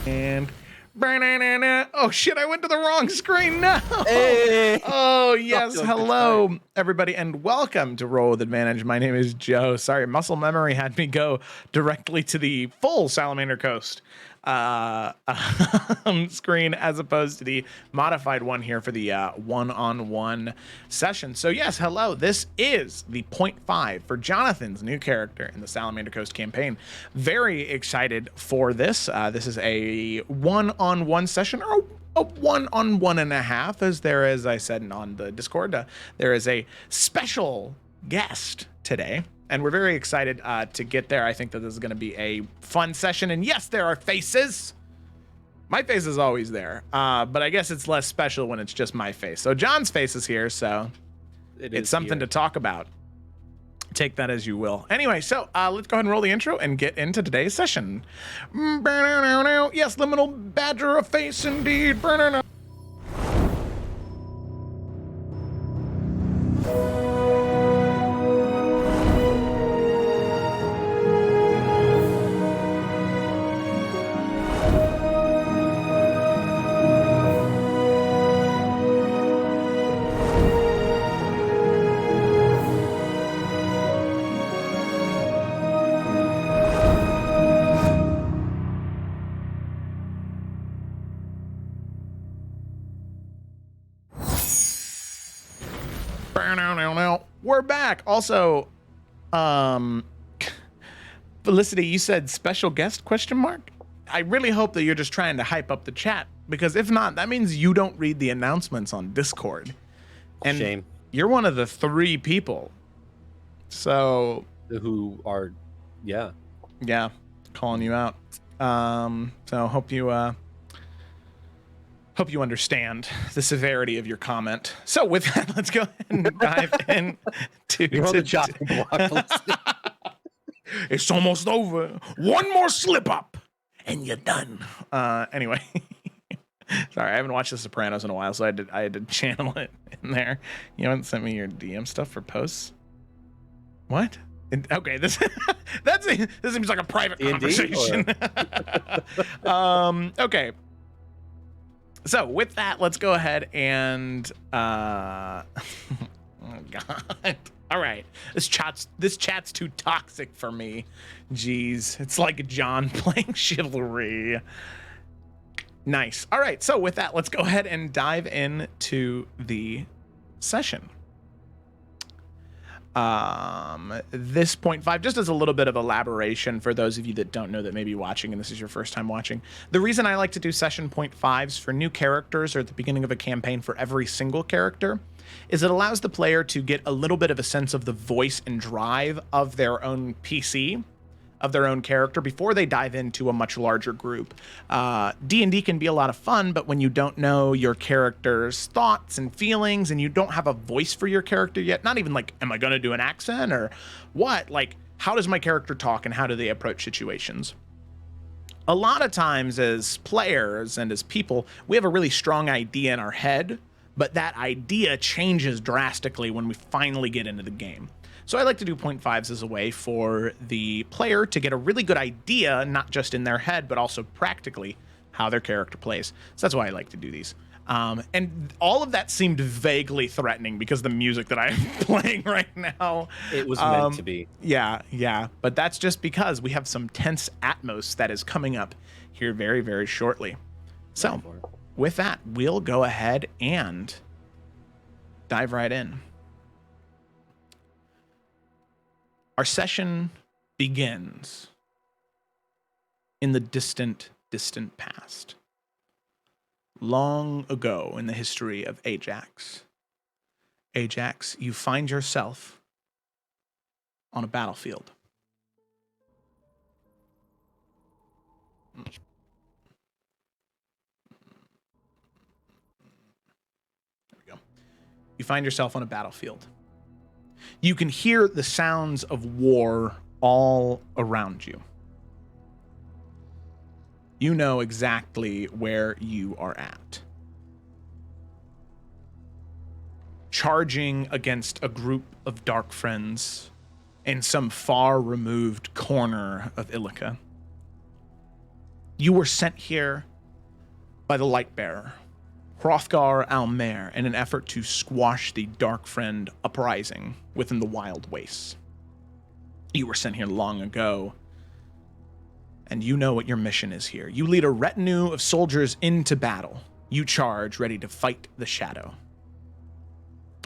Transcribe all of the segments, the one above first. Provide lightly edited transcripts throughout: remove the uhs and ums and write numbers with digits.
And oh shit, I went to the wrong screen. No. Hey. Oh yes, hello everybody and welcome to Roll with Advantage. My name is Joe. Sorry, muscle memory had me go directly to the full Salamander Coast screen as opposed to the modified one here for the one-on-one session. So yes, hello, this is the 0.5 for Jonathan's new character in the Salamander Coast campaign. Very excited for this. This is a one-on-one session, or a 1-on-1.5, as there is, I said on the Discord, there is a special guest today. And we're very excited to get there. I think that this is going to be a fun session. And yes, there are faces. My face is always there. But I guess it's less special when it's just my face. So John's face is here, so it's something to talk about. Take that as you will. Anyway, so let's go ahead and roll the intro and get into today's session. Yes, liminal badger of face indeed. We're back. Also, Felicity, you said special guest question mark? I really hope that you're just trying to hype up the chat, because if not, that means you don't read the announcements on Discord. And shame. You're one of the 3 people. So Who are, yeah, calling you out. So hope you understand the severity of your comment. So with that, let's go ahead and dive into you're on the chopping block. It's almost over. One more slip up and you're done. Anyway. Sorry, I haven't watched The Sopranos in a while, so I had to channel it in there. You haven't sent me your DM stuff for posts? What? Okay, this seems like a private conversation. Okay. So with that, let's go ahead and oh god. All right. This chat's too toxic for me. Jeez. It's like John playing chivalry. Nice. All right. So with that, let's go ahead and dive into the session. This 0.5, just as a little bit of elaboration for those of you that don't know that may be watching and this is your first time watching. The reason I like to do session 0.5s for new characters or at the beginning of a campaign for every single character is it allows the player to get a little bit of a sense of the voice and drive of their own PC, of their own character, before they dive into a much larger group. D&D can be a lot of fun, but when you don't know your character's thoughts and feelings and you don't have a voice for your character yet, not even like, am I going to do an accent or what? Like, how does my character talk and how do they approach situations? A lot of times as players and as people, we have a really strong idea in our head, but that idea changes drastically when we finally get into the game. So I like to do 0.5s as a way for the player to get a really good idea, not just in their head, but also practically how their character plays. So that's why I like to do these. And all of that seemed vaguely threatening because the music that I'm playing right now. It was meant to be. Yeah. But that's just because we have some tense atmos that is coming up here very, very shortly. So with that, we'll go ahead and dive right in. Our session begins in the distant, distant past. Long ago in the history of Ajax. Ajax, you find yourself on a battlefield. There we go. You find yourself on a battlefield. You can hear the sounds of war all around you. You know exactly where you are at. Charging against a group of dark friends in some far removed corner of Illica. You were sent here by the Lightbearer, Hrothgar Almer, in an effort to squash the Dark Friend uprising within the Wild Wastes. You were sent here long ago, and you know what your mission is here. You lead a retinue of soldiers into battle. You charge, ready to fight the Shadow.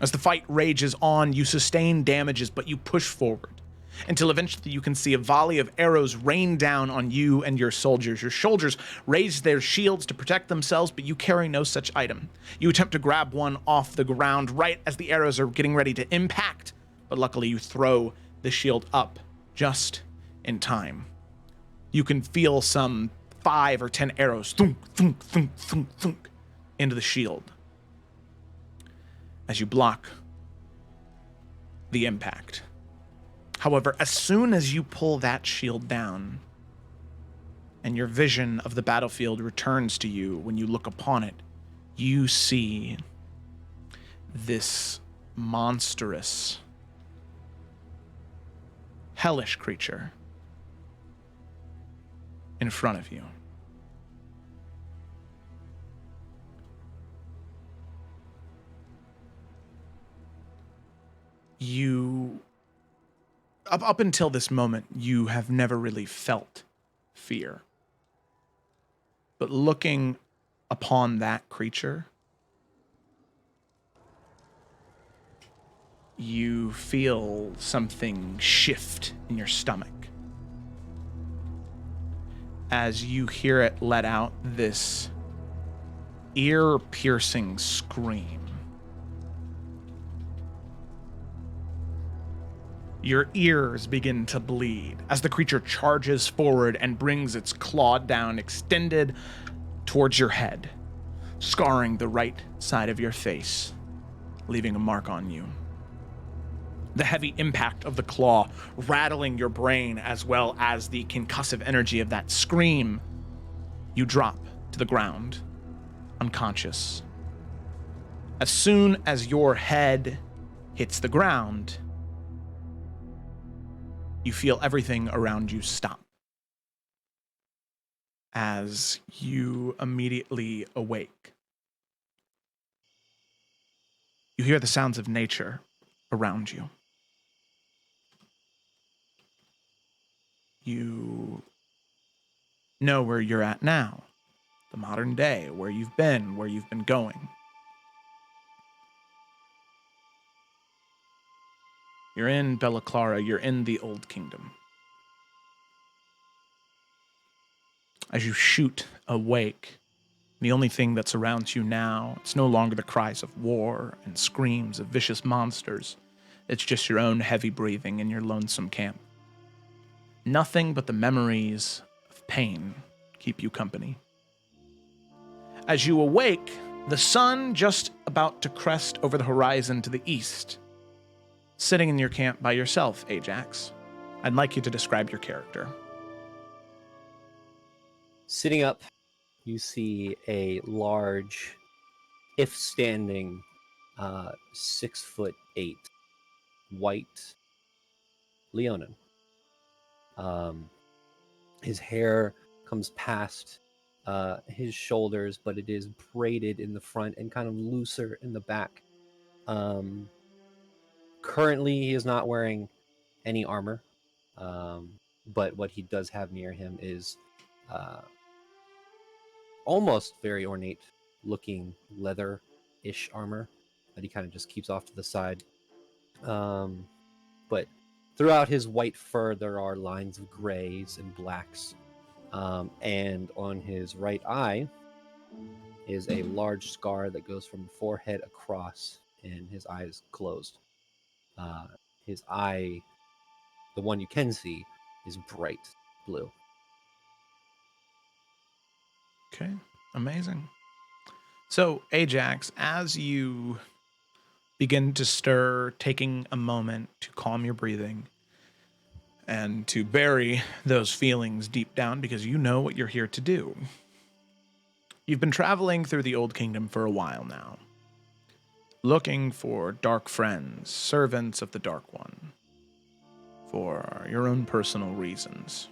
As the fight rages on, you sustain damages, but you push forward until eventually you can see a volley of arrows rain down on you and your soldiers. Your soldiers raise their shields to protect themselves, but you carry no such item. You attempt to grab one off the ground right as the arrows are getting ready to impact, but luckily you throw the shield up just in time. You can feel some 5 or 10 arrows thunk, thunk, thunk, thunk, thunk, into the shield as you block the impact. However, as soon as you pull that shield down and your vision of the battlefield returns to you, when you look upon it, you see this monstrous, hellish creature in front of you. Up until this moment, you have never really felt fear. But looking upon that creature, you feel something shift in your stomach as you hear it let out this ear-piercing scream. Your ears begin to bleed as the creature charges forward and brings its clawed down extended towards your head, scarring the right side of your face, leaving a mark on you. The heavy impact of the claw rattling your brain, as well as the concussive energy of that scream, you drop to the ground, unconscious. As soon as your head hits the ground, you feel everything around you stop as you immediately awake. You hear the sounds of nature around you. You know where you're at now, the modern day, where you've been going. You're in Bella Clara, you're in the Old Kingdom. As you shoot awake, the only thing that surrounds you now, it's no longer the cries of war and screams of vicious monsters. It's just your own heavy breathing in your lonesome camp. Nothing but the memories of pain keep you company. As you awake, the sun just about to crest over the horizon to the east. Sitting in your camp by yourself, Ajax. I'd like you to describe your character. Sitting up, you see a large, if standing, 6'8" white Leonin. His hair comes past his shoulders, but it is braided in the front and kind of looser in the back. Currently, he is not wearing any armor, but what he does have near him is almost very ornate looking leather-ish armor that he kind of just keeps off to the side. But throughout his white fur, there are lines of grays and blacks. And on his right eye is a large scar that goes from the forehead across, and his eye is closed. His eye, the one you can see, is bright blue. Okay, amazing. So, Ajax, as you begin to stir, taking a moment to calm your breathing and to bury those feelings deep down because you know what you're here to do. You've been traveling through the Old Kingdom for a while now, looking for dark friends, servants of the Dark One, for your own personal reasons.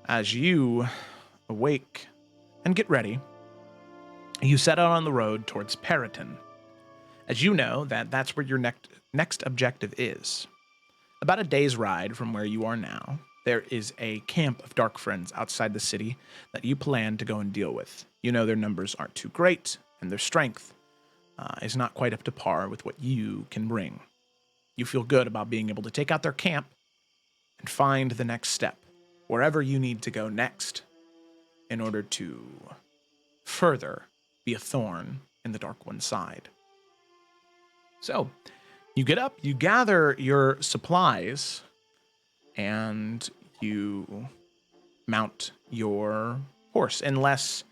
As you awake and get ready, you set out on the road towards Periton, as you know that that's where your next objective is. About a day's ride from where you are now, there is a camp of Dark Friends outside the city that you plan to go and deal with. You know their numbers aren't too great, and their strength is not quite up to par with what you can bring. You feel good about being able to take out their camp and find the next step, wherever you need to go next, in order to further be a thorn in the Dark One's side. So, you get up, you gather your supplies, and you mount your horse. Unless,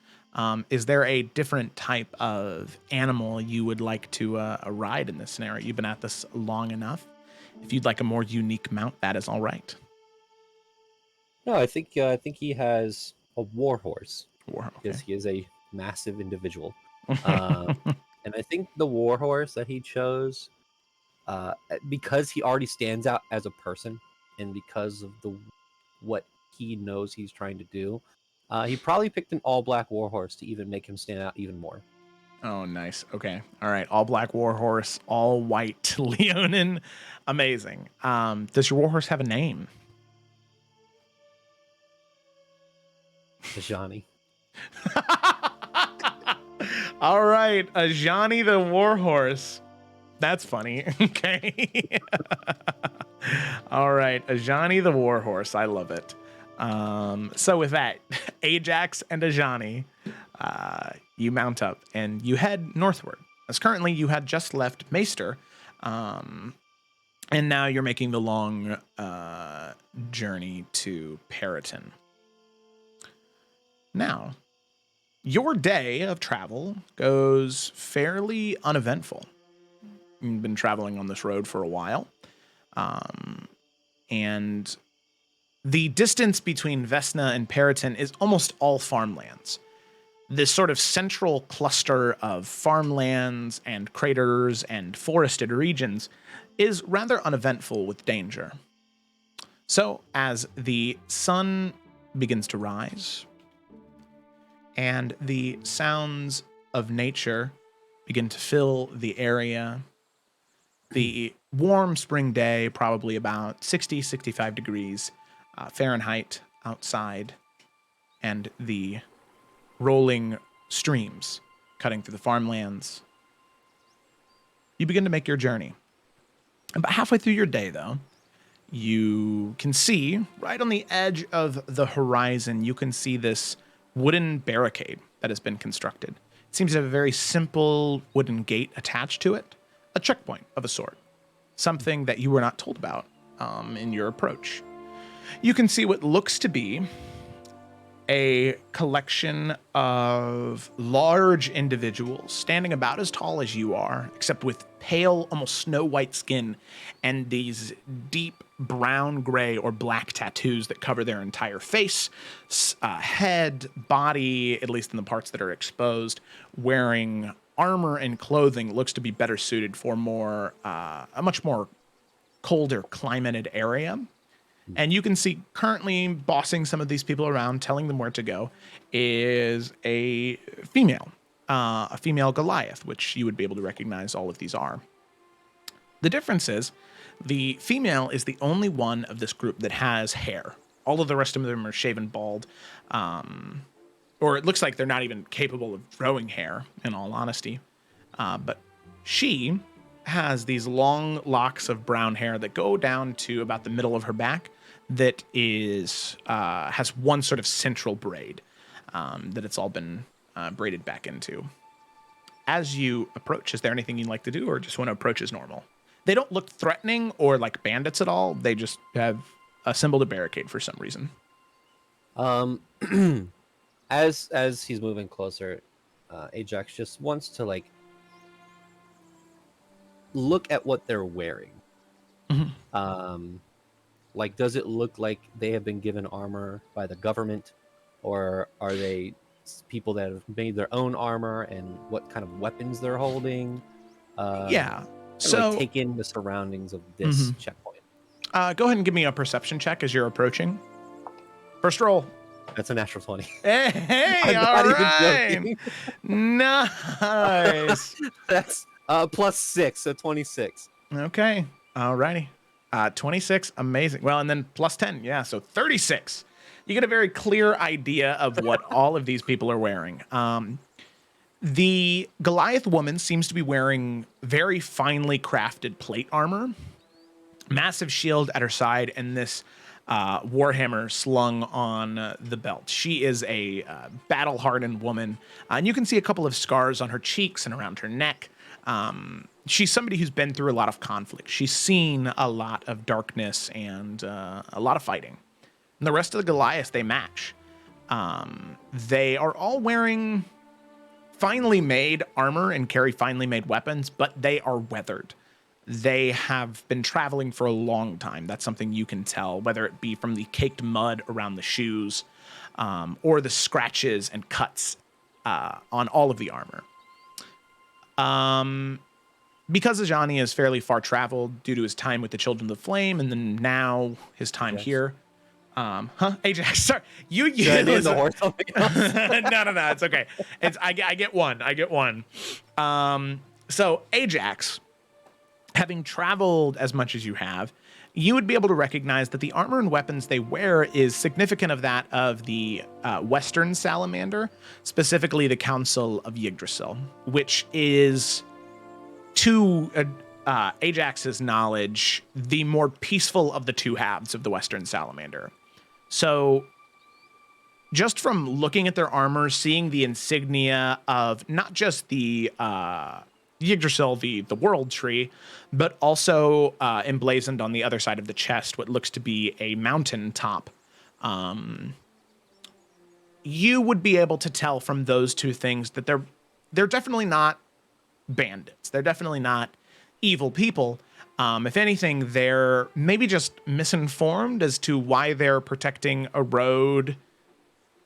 is there a different type of animal you would like to ride in this scenario? You've been at this long enough. If you'd like a more unique mount, that is all right. No, I think he has a war horse Okay. because he is a massive individual. And I think the war horse that he chose, because he already stands out as a person, and because of what he knows he's trying to do, he probably picked an all-black war horse to even make him stand out even more. Oh, nice. Okay. All right. All black warhorse, all white Leonin. Amazing. Does your warhorse have a name? Johnny. All right. Ajani the warhorse. That's funny. Okay. All right. Ajani the warhorse. I love it. So with that, Ajax and Ajani, you mount up and you head northward. As currently you had just left Maester, and now you're making the long journey to Periton. Now, your day of travel goes fairly uneventful. You've been traveling on this road for a while, and the distance between Vesna and Periton is almost all farmlands. This sort of central cluster of farmlands and craters and forested regions is rather uneventful with danger. So, as the sun begins to rise and the sounds of nature begin to fill the area, the warm spring day, probably about 60, 65 degrees Fahrenheit outside, and the rolling streams cutting through the farmlands, you begin to make your journey. About halfway through your day, though, you can see right on the edge of the horizon, you can see this wooden barricade that has been constructed. It seems to have a very simple wooden gate attached to it, a checkpoint of a sort, something that you were not told about in your approach. You can see what looks to be a collection of large individuals standing about as tall as you are, except with pale, almost snow white skin and these deep brown, gray, or black tattoos that cover their entire face, head, body, at least in the parts that are exposed, wearing armor and clothing looks to be better suited for a much more colder climated area. And you can see currently bossing some of these people around, telling them where to go, is a female Goliath, which you would be able to recognize all of these are. The difference is the female is the only one of this group that has hair. All of the rest of them are shaven bald, or it looks like they're not even capable of growing hair, in all honesty. But she has these long locks of brown hair that go down to about the middle of her back that is has one sort of central braid that it's all been braided back into. As you approach, is there anything you'd like to do, or just want to approach as normal? They don't look threatening or like bandits at all. They just have assembled a barricade for some reason. As he's moving closer, Ajax just wants to look at what they're wearing. Mm-hmm. Does it look like they have been given armor by the government, or are they people that have made their own armor, and what kind of weapons they're holding? Yeah. So take in the surroundings of this checkpoint. Go ahead and give me a perception check as you're approaching. First roll. That's a natural 20. Hey, I'm all not even right. joking. Nice. That's plus 6, so 26. Okay. All righty. 26. Amazing. Well, and then plus 10. Yeah. So 36. You get a very clear idea of what all of these people are wearing. The Goliath woman seems to be wearing very finely crafted plate armor, massive shield at her side, and this warhammer slung on the belt. She is a battle-hardened woman, and you can see a couple of scars on her cheeks and around her neck. She's somebody who's been through a lot of conflict. She's seen a lot of darkness and a lot of fighting. And the rest of the Goliaths, they match. They are all wearing finely made armor and carry finely made weapons, but they are weathered. They have been traveling for a long time. That's something you can tell, whether it be from the caked mud around the shoes or the scratches and cuts on all of the armor. Because Ajani is fairly far traveled due to his time with the Children of the Flame and then now his time here. Ajax, sorry. You use the horse something else? No, it's okay. I get one. So Ajax, having traveled as much as you have, you would be able to recognize that the armor and weapons they wear is significant of that of the Western Salamander, specifically the Council of Yggdrasil, which is, to Ajax's knowledge, the more peaceful of the two halves of the Western Salamander. So just from looking at their armor, seeing the insignia of not just the Yggdrasil, the world tree, but also emblazoned on the other side of the chest, what looks to be a mountain top. You would be able to tell from those two things that they're definitely not bandits. They're definitely not evil people. If anything, they're maybe just misinformed as to why they're protecting a road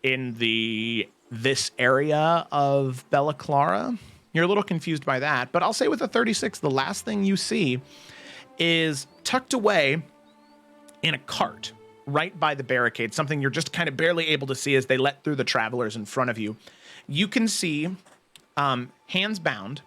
in this area of Bella Clara. You're a little confused by that, but I'll say with the 36, the last thing you see is tucked away in a cart right by the barricade, something you're just kind of barely able to see as they let through the travelers in front of you. You can see, hands bound,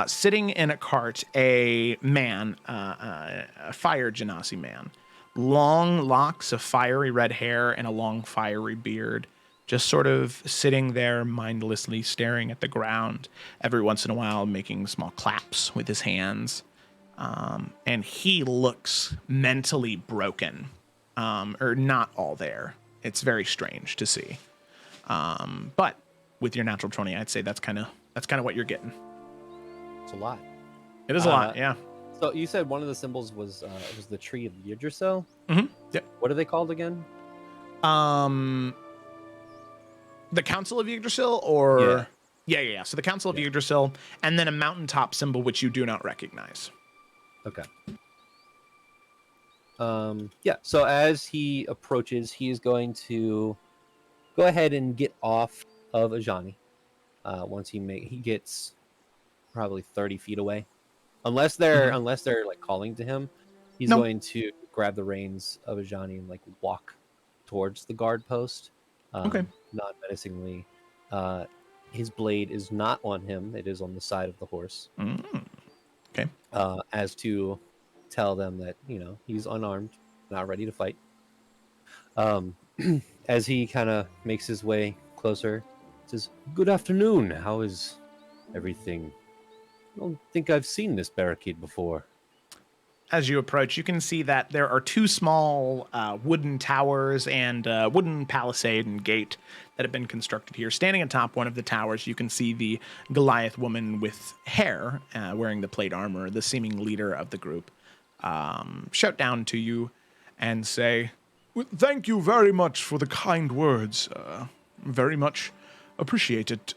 sitting in a cart, a man, a fire genasi man, long locks of fiery red hair and a long fiery beard, just sort of sitting there mindlessly staring at the ground, every once in a while making small claps with his hands. And he looks mentally broken, or not all there. It's very strange to see. But with your natural 20, I'd say that's kind of what you're getting. It's a lot. It is a lot, yeah. So you said one of the symbols was the tree of Yggdrasil? Mm-hmm. Yep. What are they called again? The Council of Yggdrasil, or yeah. So the Council of Yggdrasil, and then a mountaintop symbol which you do not recognize. Okay. So as he approaches, he is going to go ahead and get off of Ajani. Once he gets probably 30 feet away, unless they're like calling to him, he's going to grab the reins of Ajani and like walk towards the guard post. Not menacingly. His blade is not on him; it is on the side of the horse. Okay. As to tell them that he's unarmed, not ready to fight. As he kind of makes his way closer, says, "Good afternoon. How is everything? I don't think I've seen this barricade before." As you approach, you can see that there are two small wooden towers and wooden palisade and gate that have been constructed here. Standing atop one of the towers, you can see the Goliath woman with hair, wearing the plate armor, the seeming leader of the group, shout down to you and say, "Thank you very much for the kind words. Very much appreciate it.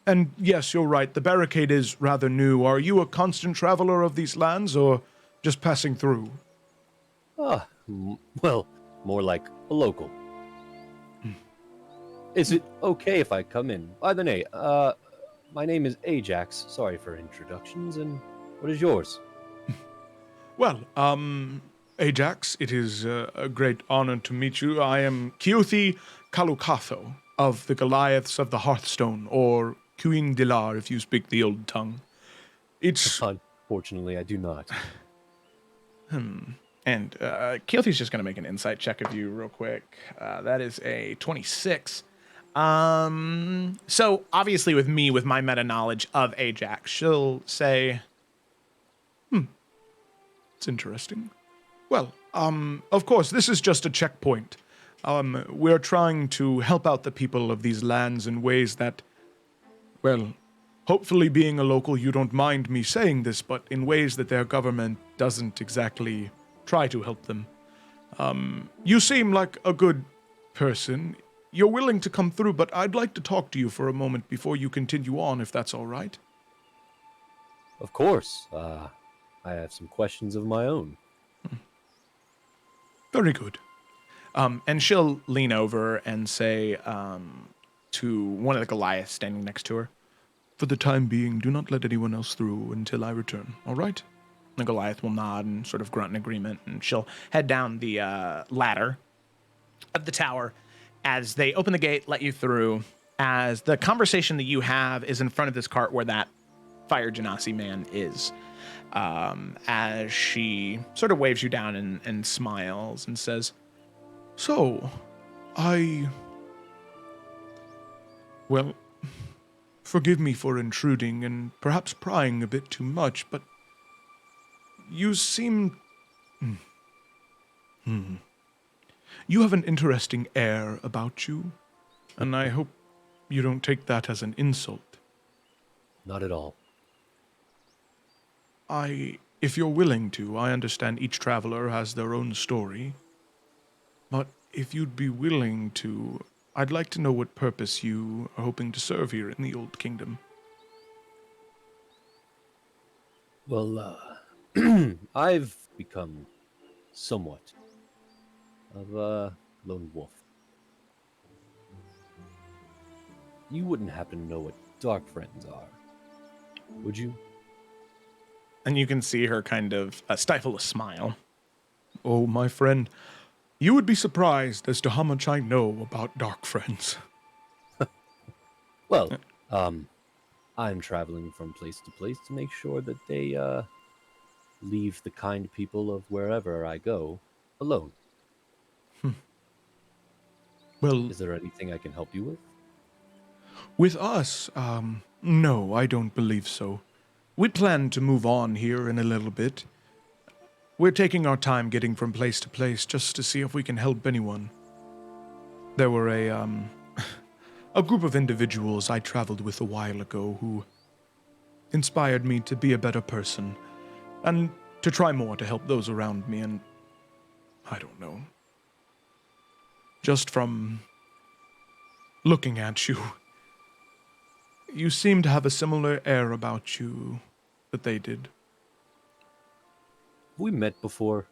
And yes, you're right, the barricade is rather new. Are you a constant traveler of these lands, or just passing through?" Well, more like a local. Is it okay if I come in? By the way, my name is Ajax. Sorry for introductions, and what is yours? Well, Ajax, it is a great honor to meet you. I am Keothi Kalukatho of the Goliaths of the Hearthstone, or Queen Dilar if you speak the old tongue. It's Unfortunately, I do not. And Keothi's just going to make an insight check of you real quick. That is a 26. So obviously with me, with my meta knowledge of Ajax, she'll say, it's interesting. Well, of course, this is just a checkpoint. We're trying to help out the people of these lands in ways that, well, hopefully being a local, you don't mind me saying this, but in ways that their government doesn't exactly try to help them. You seem like a good person. You're willing to come through, but I'd like to talk to you for a moment before you continue on, if that's all right. Of course. I have some questions of my own. Very good. And she'll lean over and say to one of the Goliaths standing next to her, for the time being, do not let anyone else through until I return, all right? The Goliath will nod and sort of grunt in agreement, and she'll head down the ladder of the tower as they open the gate, let you through, as the conversation that you have is in front of this cart where that Fire Genasi man is. As she sort of waves you down and smiles and says, so, well, forgive me for intruding and perhaps prying a bit too much, but you seem... You have an interesting air about you, and I hope you don't take that as an insult. Not at all. If you're willing to, I understand each traveler has their own story, but if you'd be willing to, I'd like to know what purpose you are hoping to serve here in the Old Kingdom. Well, I've become somewhat of a lone wolf. You wouldn't happen to know what dark friends are, would you? And you can see her kind of stifle a smile. Oh, my friend, you would be surprised as to how much I know about dark friends. Well, I'm traveling from place to place to make sure that they leave the kind people of wherever I go alone. Well, Is there anything I can help you with? with us, no, I don't believe so. We plan to move on here in a little bit. We're taking our time getting from place to place just to see if we can help anyone. There were a group of individuals I traveled with a while ago who inspired me to be a better person and to try more to help those around me, and I don't know. Just from looking at you, you seem to have a similar air about you that they did. We met before.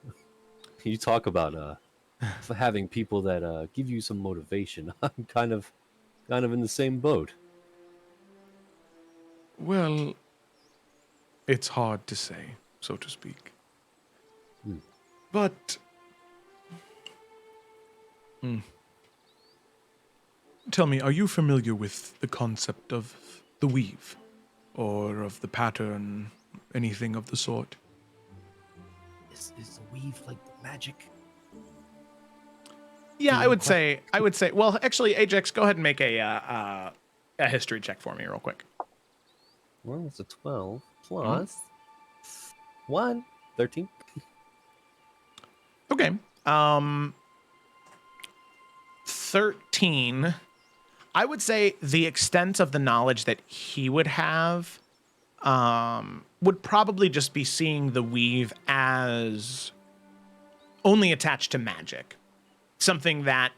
You talk about having people that give you some motivation. I'm kind of in the same boat. Well, it's hard to say, so to speak. But... Tell me, are you familiar with the concept of the weave? Or of the pattern, anything of the sort? Is the weave like the magic? Yeah, I would say, well, actually, Ajax, go ahead and make a history check for me real quick. Well, it's a 12 plus 1, 13. Okay. 13. I would say the extent of the knowledge that he would have would probably just be seeing the weave as only attached to magic. Something that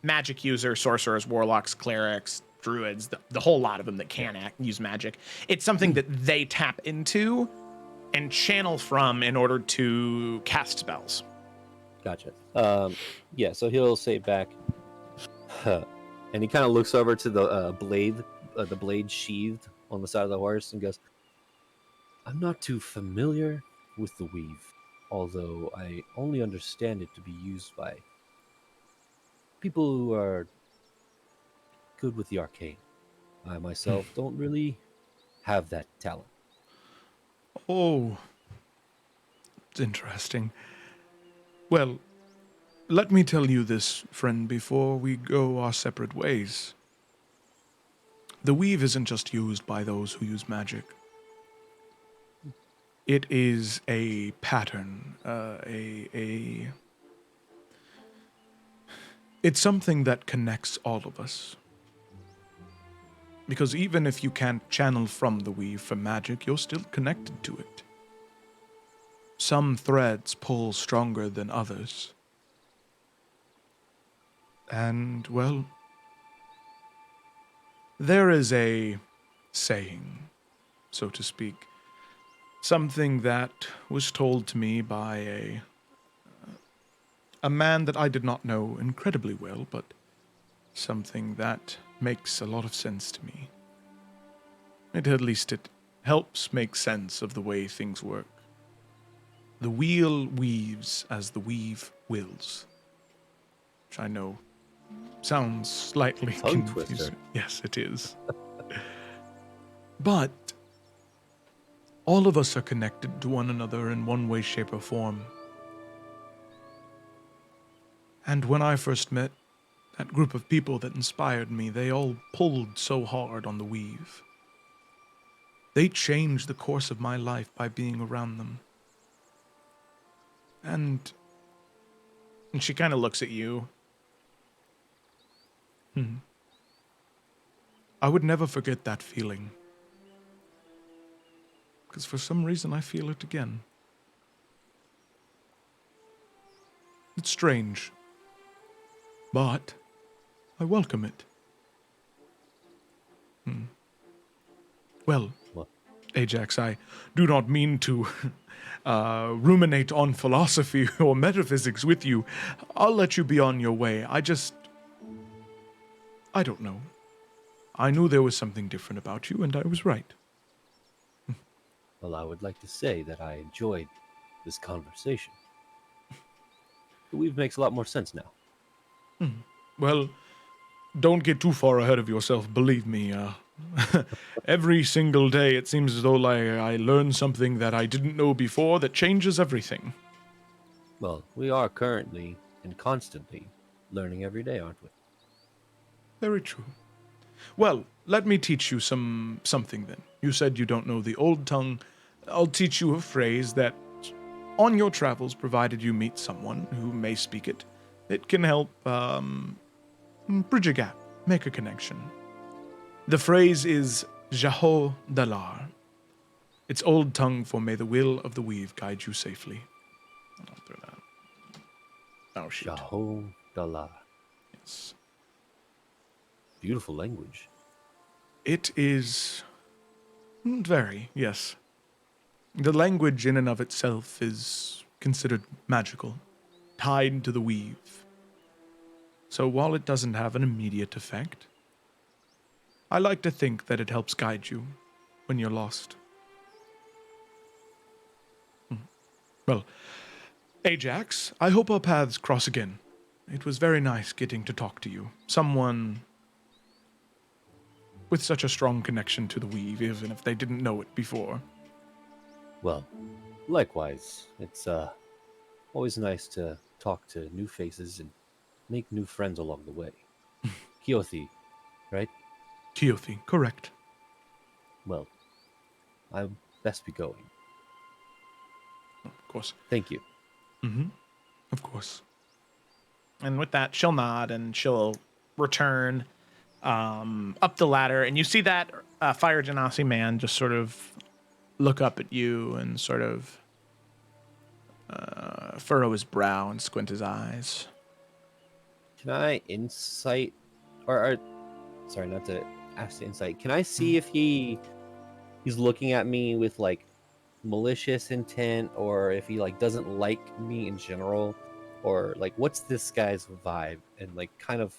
magic users, sorcerers, warlocks, clerics, druids, the whole lot of them that can use magic, it's something that they tap into and channel from in order to cast spells. Gotcha. Yeah, so he'll say back, and he kind of looks over to the blade sheathed on the side of the horse and goes, I'm not too familiar with the weave. although I only understand it to be used by people who are good with the arcane. I myself don't really have that talent. Oh, it's interesting. Well, let me tell you this, friend, before we go our separate ways. The weave isn't just used by those who use magic. It is a pattern, it's something that connects all of us. Because even if you can't channel from the weave for magic, you're still connected to it. Some threads pull stronger than others. And, well, there is a saying, so to speak, something that was told to me by a man that I did not know incredibly well, but something that makes a lot of sense to me. At least it helps make sense of the way things work. The wheel weaves as the weave wills. Which I know sounds slightly Tongue confusing. twister. Yes, it is. But all of us are connected to one another in one way, shape, or form. And when I first met that group of people that inspired me, they all pulled so hard on the weave. They changed the course of my life by being around them. And she kind of looks at you. I would never forget that feeling. Because for some reason I feel it again. It's strange. But I welcome it. Well, What? Ajax, I do not mean to ruminate on philosophy or metaphysics with you. I'll let you be on your way. I don't know. I knew there was something different about you, and I was right. Well, I would like to say that I enjoyed this conversation. The weave makes a lot more sense now. Well, don't get too far ahead of yourself, believe me. Every single day it seems as though I learn something that I didn't know before that changes everything. Well, we are currently and constantly learning every day, aren't we? Very true. Well, let me teach you something then. You said you don't know the old tongue. I'll teach you a phrase that, on your travels, provided you meet someone who may speak it, it can help bridge a gap, make a connection. The phrase is Jaho Dalar. It's old tongue for may the will of the weave guide you safely. I'll throw that. Oh, shoot. Jaho Dala. Yes. Beautiful language. It is very, yes. The language in and of itself is considered magical, tied to the weave. So while it doesn't have an immediate effect, I like to think that it helps guide you when you're lost. Well, Ajax, I hope our paths cross again. It was very nice getting to talk to you. Someone with such a strong connection to the weave, even if they didn't know it before. Well, likewise, it's always nice to talk to new faces and make new friends along the way. Kyothi, right? Keothi, correct. Well, I best be going. Of course. Thank you. Of course. And with that, she'll nod and she'll return up the ladder. And you see that Fire Genasi man just sort of look up at you and sort of furrow his brow and squint his eyes. Can I insight, or sorry, not to ask the insight. Can I see if he's looking at me with like malicious intent, or if he like doesn't like me in general, or like what's this guy's vibe, and like kind of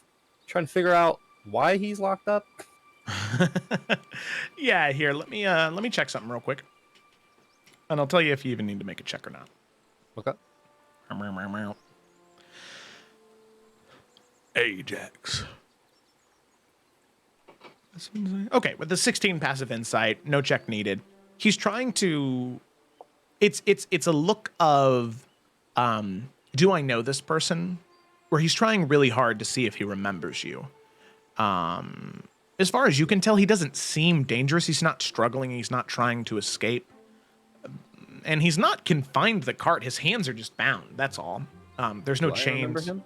trying to figure out why he's locked up? Yeah, here, let me check something real quick. And I'll tell you if you even need to make a check or not. Okay. Ajax. Okay, with the 16 passive insight, no check needed. He's trying to. It's a look of, do I know this person? Where he's trying really hard to see if he remembers you. As far as you can tell, he doesn't seem dangerous. He's not struggling. He's not trying to escape. And he's not confined to the cart. His hands are just bound. That's all. There's no Do I remember chains. him?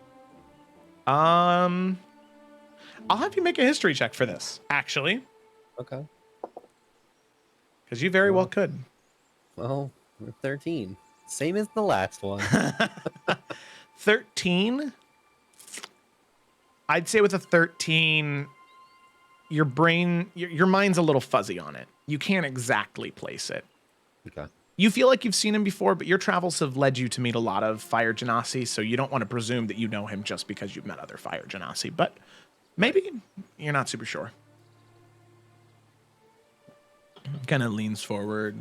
I'll have you make a history check for this, actually, Okay. because you very well could. Well, we're 13. Same as the last one. 13? I'd say with a 13, your brain, your mind's a little fuzzy on it. You can't exactly place it. Okay. You feel like you've seen him before, but your travels have led you to meet a lot of Fire Genasi, so you don't want to presume that you know him just because you've met other Fire Genasi, but maybe you're not super sure. Kind of leans forward.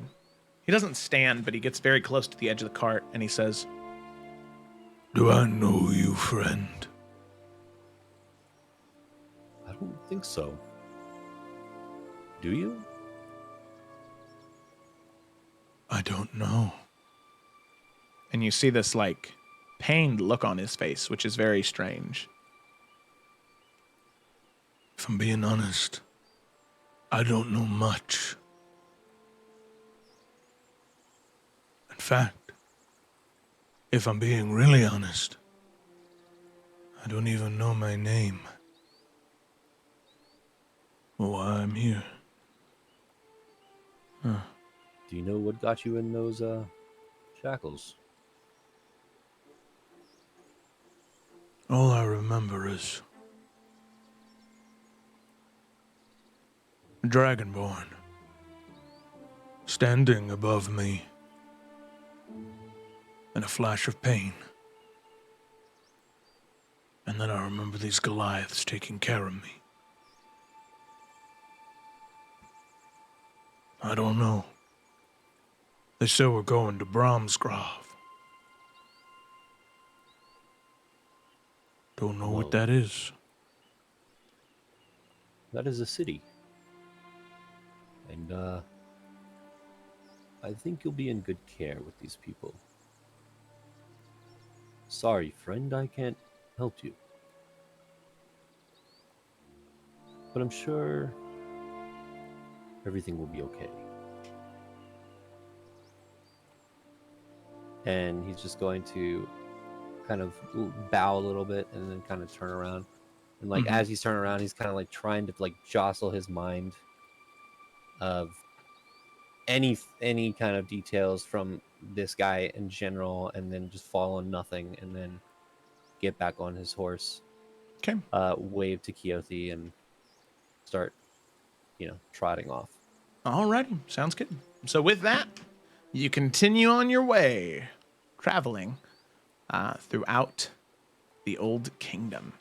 He doesn't stand, but he gets very close to the edge of the cart, and he says, Do I know you, friend? I don't think so. Do you? I don't know. and you see this, like, pained look on his face, which is very strange. If I'm being honest, I don't know much. In fact, if I'm being really honest, I don't even know my name or why I'm here. Do you know what got you in those shackles? All I remember is Dragonborn standing above me in a flash of pain. And then I remember these Goliaths taking care of me. I don't know. They said we're going to Brahmsgrove. Don't know what Whoa. that is. That is a city. And I think you'll be in good care with these people. Sorry, friend, I can't help you. But I'm sure everything will be okay. And he's just going to kind of bow a little bit and then kind of turn around. And like as he's turning around, he's kind of like trying to like jostle his mind of any kind of details from this guy in general, and then just fall on nothing, and then get back on his horse. Okay. Wave to Keothi and start, trotting off. Alrighty, sounds good. So with that, you continue on your way, traveling throughout the Old Kingdom.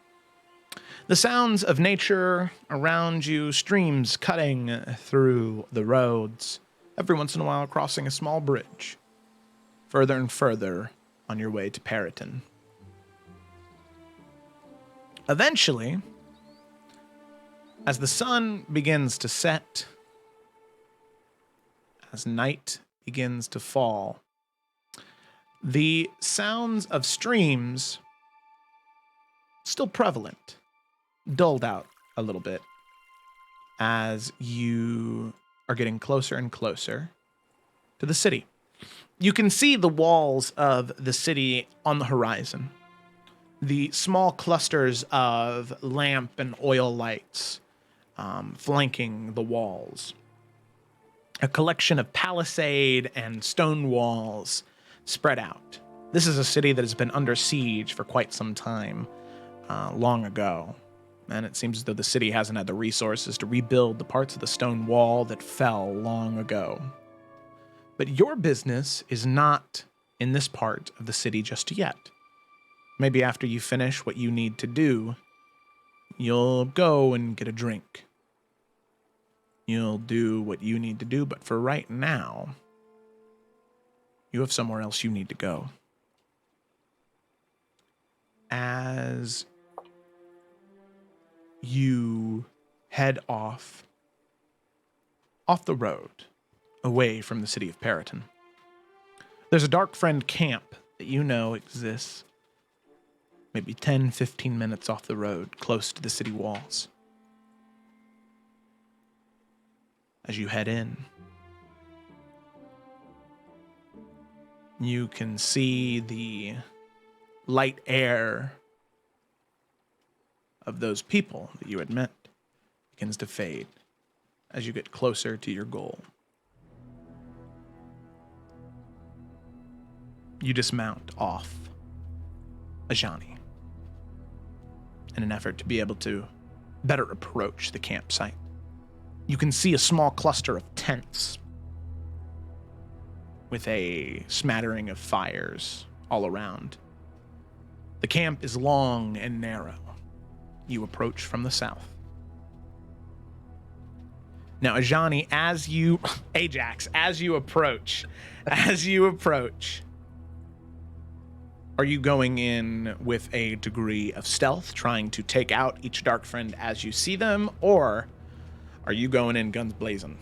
The sounds of nature around you, streams cutting through the roads, every once in a while crossing a small bridge, further and further on your way to Periton. Eventually, as the sun begins to set, as night begins to fall, the sounds of streams still prevalent, dulled out a little bit as you are getting closer and closer to the city. You can see the walls of the city on the horizon. The small clusters of lamp and oil lights flanking the walls. A collection of palisade and stone walls spread out. This is a city that has been under siege for quite some time, long ago. And it seems as though the city hasn't had the resources to rebuild the parts of the stone wall that fell long ago. But your business is not in this part of the city just yet. Maybe after you finish what you need to do, you'll go and get a drink. You'll do what you need to do, but for right now, you have somewhere else you need to go. as you head off the road, away from the city of Periton. There's a Dark Friend camp that you know exists maybe 10, 15 minutes off the road, close to the city walls. As you head in, you can see the light air of those people that you had met begins to fade as you get closer to your goal. You dismount off Ajani in an effort to be able to better approach the campsite. You can see a small cluster of tents with a smattering of fires all around. The camp is long and narrow. You approach from the south. Now, Ajani, Ajax, as you approach, are you going in with a degree of stealth, trying to take out each Dark Friend as you see them, or are you going in guns blazing?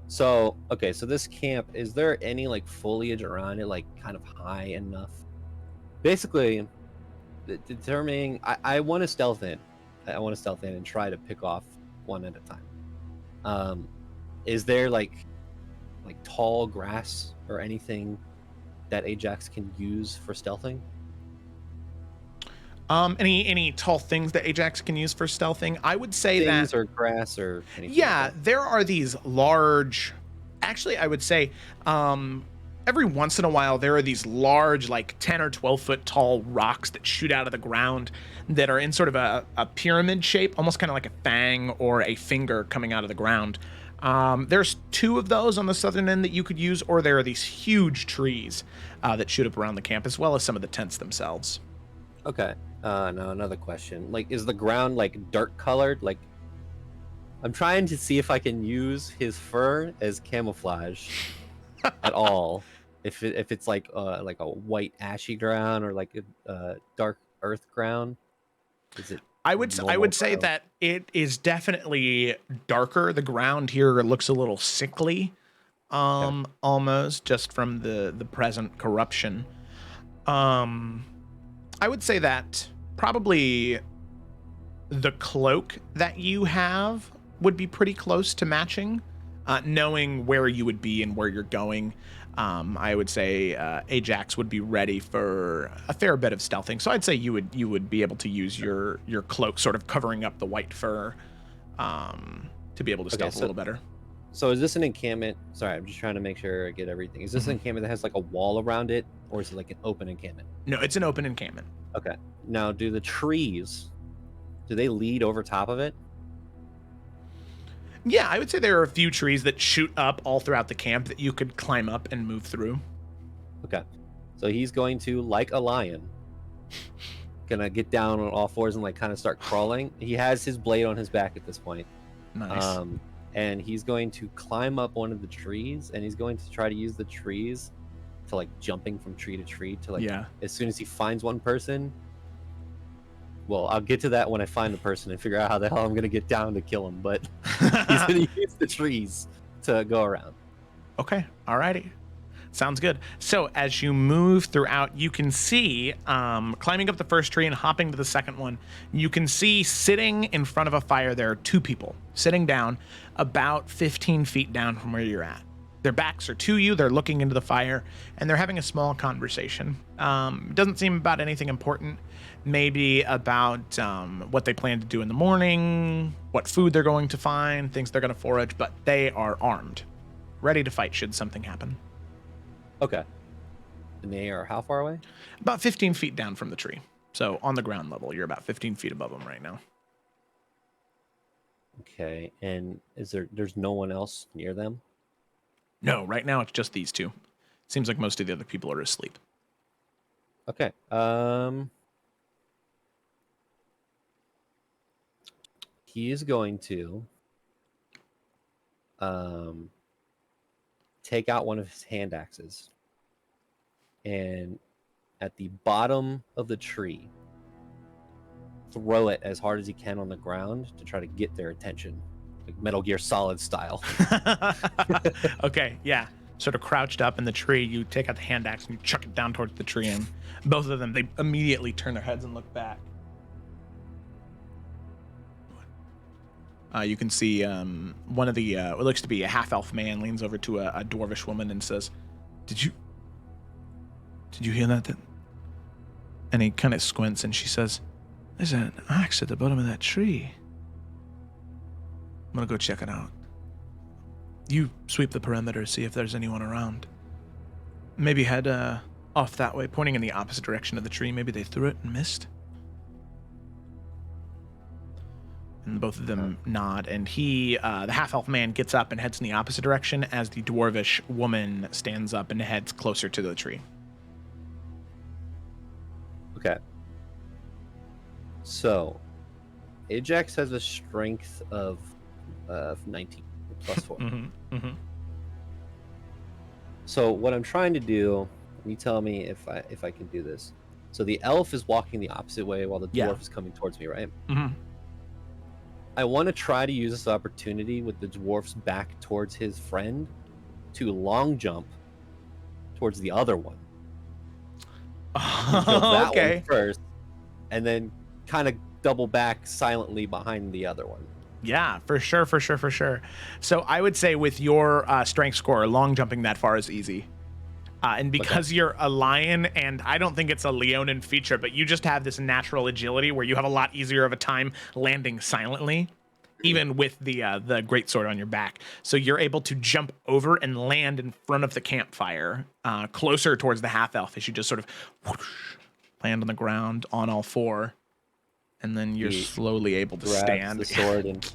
So, okay, so this camp, is there any like foliage around it, like kind of high enough? Basically, determining, I want to stealth in. I want to stealth in and try to pick off one at a time. Is there like tall grass or anything that Ajax can use for stealthing? Any tall things that Ajax can use for stealthing? I would say Things that or grass or anything. yeah, like that? there are these large. Actually, I would say every once in a while there are these large, like 10 or 12 foot tall rocks that shoot out of the ground that are in sort of a pyramid shape, almost kind of like a fang or a finger coming out of the ground. There's 2 of those on the southern end that you could use, or there are these huge trees that shoot up around the camp, as well as some of the tents themselves. Okay. Now another question. Like, is the ground like dark colored? Like, I'm trying to see if I can use his fur as camouflage at all. If it's like a white ashy ground or like a dark earth ground, is it? I would say ground? that it is definitely darker. The ground here looks a little sickly, almost just from the present corruption. I would say that probably the cloak that you have would be pretty close to matching, knowing where you would be and where you're going. I would say Ajax would be ready for a fair bit of stealthing. So I'd say you would be able to use your cloak, sort of covering up the white fur, to be able to stealth a little better. So is this an encampment? Sorry, I'm just trying to make sure I get everything. Is this an encampment that has like a wall around it, or is it like an open encampment? No, it's an open encampment. Okay. Now, do the trees, do they lead over top of it? Yeah, I would say there are a few trees that shoot up all throughout the camp that you could climb up and move through. Okay. So he's going to, like a lion, gonna get down on all fours and like kind of start crawling. He has his blade on his back at this point. Nice. And he's going to climb up one of the trees, and he's going to try to use the trees to like jumping from tree to tree to like, as soon as he finds one person. Well, I'll get to that when I find the person and figure out how the hell I'm going to get down to kill him. But he's going to use the trees to go around. Okay. Alrighty. Sounds good. So as you move throughout, you can see, climbing up the first tree and hopping to the second one, you can see sitting in front of a fire, there are 2 people sitting down about 15 feet down from where you're at. Their backs are to you, they're looking into the fire, and they're having a small conversation. Doesn't seem about anything important. Maybe about what they plan to do in the morning, what food they're going to find, things they're going to forage, but they are armed, ready to fight should something happen. Okay. And they are how far away? About 15 feet down from the tree. So on the ground level, you're about 15 feet above them right now. Okay. And there's no one else near them? No, right now it's just these 2. Seems like most of the other people are asleep. Okay. He is going to take out one of his hand axes and at the bottom of the tree, throw it as hard as he can on the ground to try to get their attention, like Metal Gear Solid style. Okay, yeah. Sort of crouched up in the tree, you take out the hand axe and you chuck it down towards the tree, and both of them, they immediately turn their heads and look back. You can see one of the what looks to be a half-elf man leans over to a dwarvish woman and says, Did you hear that? And he kind of squints, and she says, "There's an axe at the bottom of that tree. I'm gonna go check it out. You sweep the perimeter, see if there's anyone around. Maybe head off that way," pointing in the opposite direction of the tree. Maybe they threw it and missed. And both of them nod, and he, the half-elf man, gets up and heads in the opposite direction as the dwarvish woman stands up and heads closer to the tree. Okay. So, Ajax has a strength of 19 plus 4. So what I'm trying to do, you tell me if I can do this. So the elf is walking the opposite way while the dwarf is coming towards me, right? I want to try to use this opportunity with the dwarf's back towards his friend to long jump towards the other one. That one first, and then kind of double back silently behind the other one. Yeah, for sure. So I would say with your strength score, long jumping that far is easy. And because you're a lion, and I don't think it's a Leonin feature, but you just have this natural agility where you have a lot easier of a time landing silently, even with the greatsword on your back. So you're able to jump over and land in front of the campfire, closer towards the half-elf as you just sort of whoosh, land on the ground on all four. And then you're slowly able to stand. The sword and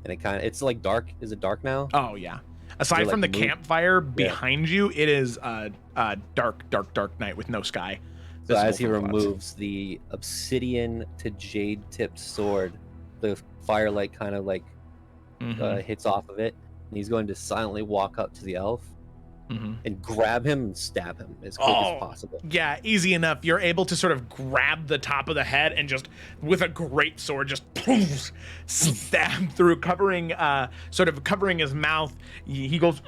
it's like dark. Is it dark now? Oh yeah. Aside from the campfire behind you, it is dark night with no sky. So as he removes the obsidian to jade tipped sword, the firelight kind of like hits off of it, and he's going to silently walk up to the elf and grab him and stab him as quick as possible. Yeah, easy enough. You're able to sort of grab the top of the head and just with a great sword just stab through, covering his mouth. He goes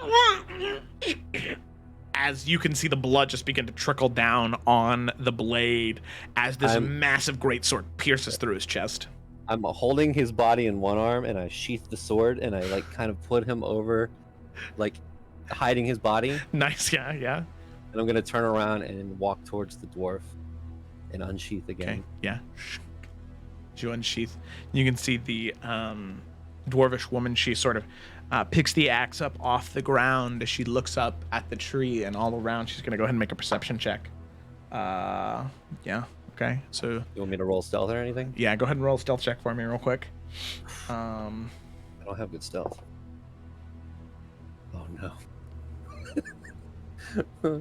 as you can see the blood just begin to trickle down on the blade as this massive great sword pierces through his chest. I'm holding his body in one arm, and I sheath the sword, and I like kind of put him over, like hiding his body. Nice, yeah. And I'm gonna turn around and walk towards the dwarf and unsheath again. Okay, yeah. As you unsheath, you can see the dwarvish woman. She sort of picks the axe up off the ground as she looks up at the tree and all around. She's gonna go ahead and make a perception check. Yeah. Okay. So you want me to roll stealth or anything? Yeah, go ahead and roll a stealth check for me real quick. I don't have good stealth. Oh no.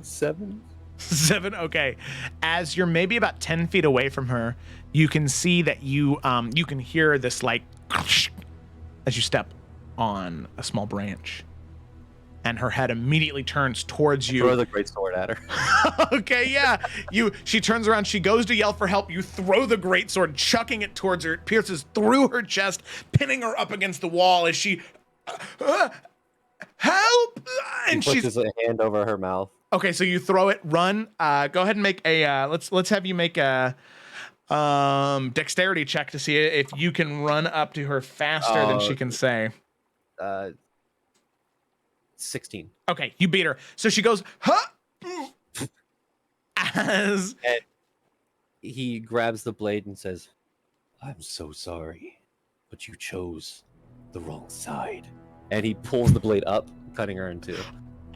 7. 7. Okay. As you're maybe about 10 feet away from her, you can see that you can hear this like as you step on a small branch, and her head immediately turns towards you. Throw the great sword at her. Okay, yeah. She turns around, she goes to yell for help. You throw the great sword, chucking it towards her. It pierces through her chest, pinning her up against the wall as she help! And she puts his hand over her mouth. Okay, so you throw it, run. Go ahead and make a let's have you make a dexterity check to see if you can run up to her faster than she can say. 16. Okay, you beat her. So she goes, huh? And he grabs the blade and says, "I'm so sorry, but you chose the wrong side." And he pulls the blade up, cutting her in two.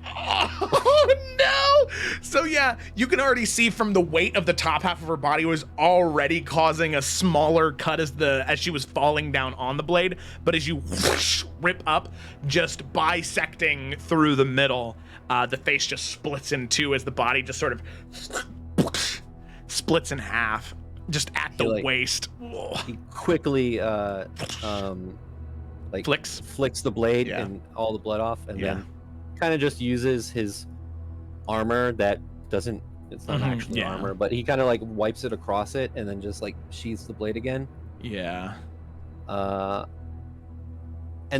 Oh no! So yeah, you can already see from the weight of the top half of her body was already causing a smaller cut as she was falling down on the blade. But as you whoosh, rip up, just bisecting through the middle, the face just splits in two as the body just sort of splits in half, just at the waist. He quickly flicks the blade and all the blood off, and then kind of just uses his armor that doesn't. It's not actually yeah. armor, but he kind of like wipes it across it and then just like sheaths the blade again. Yeah. And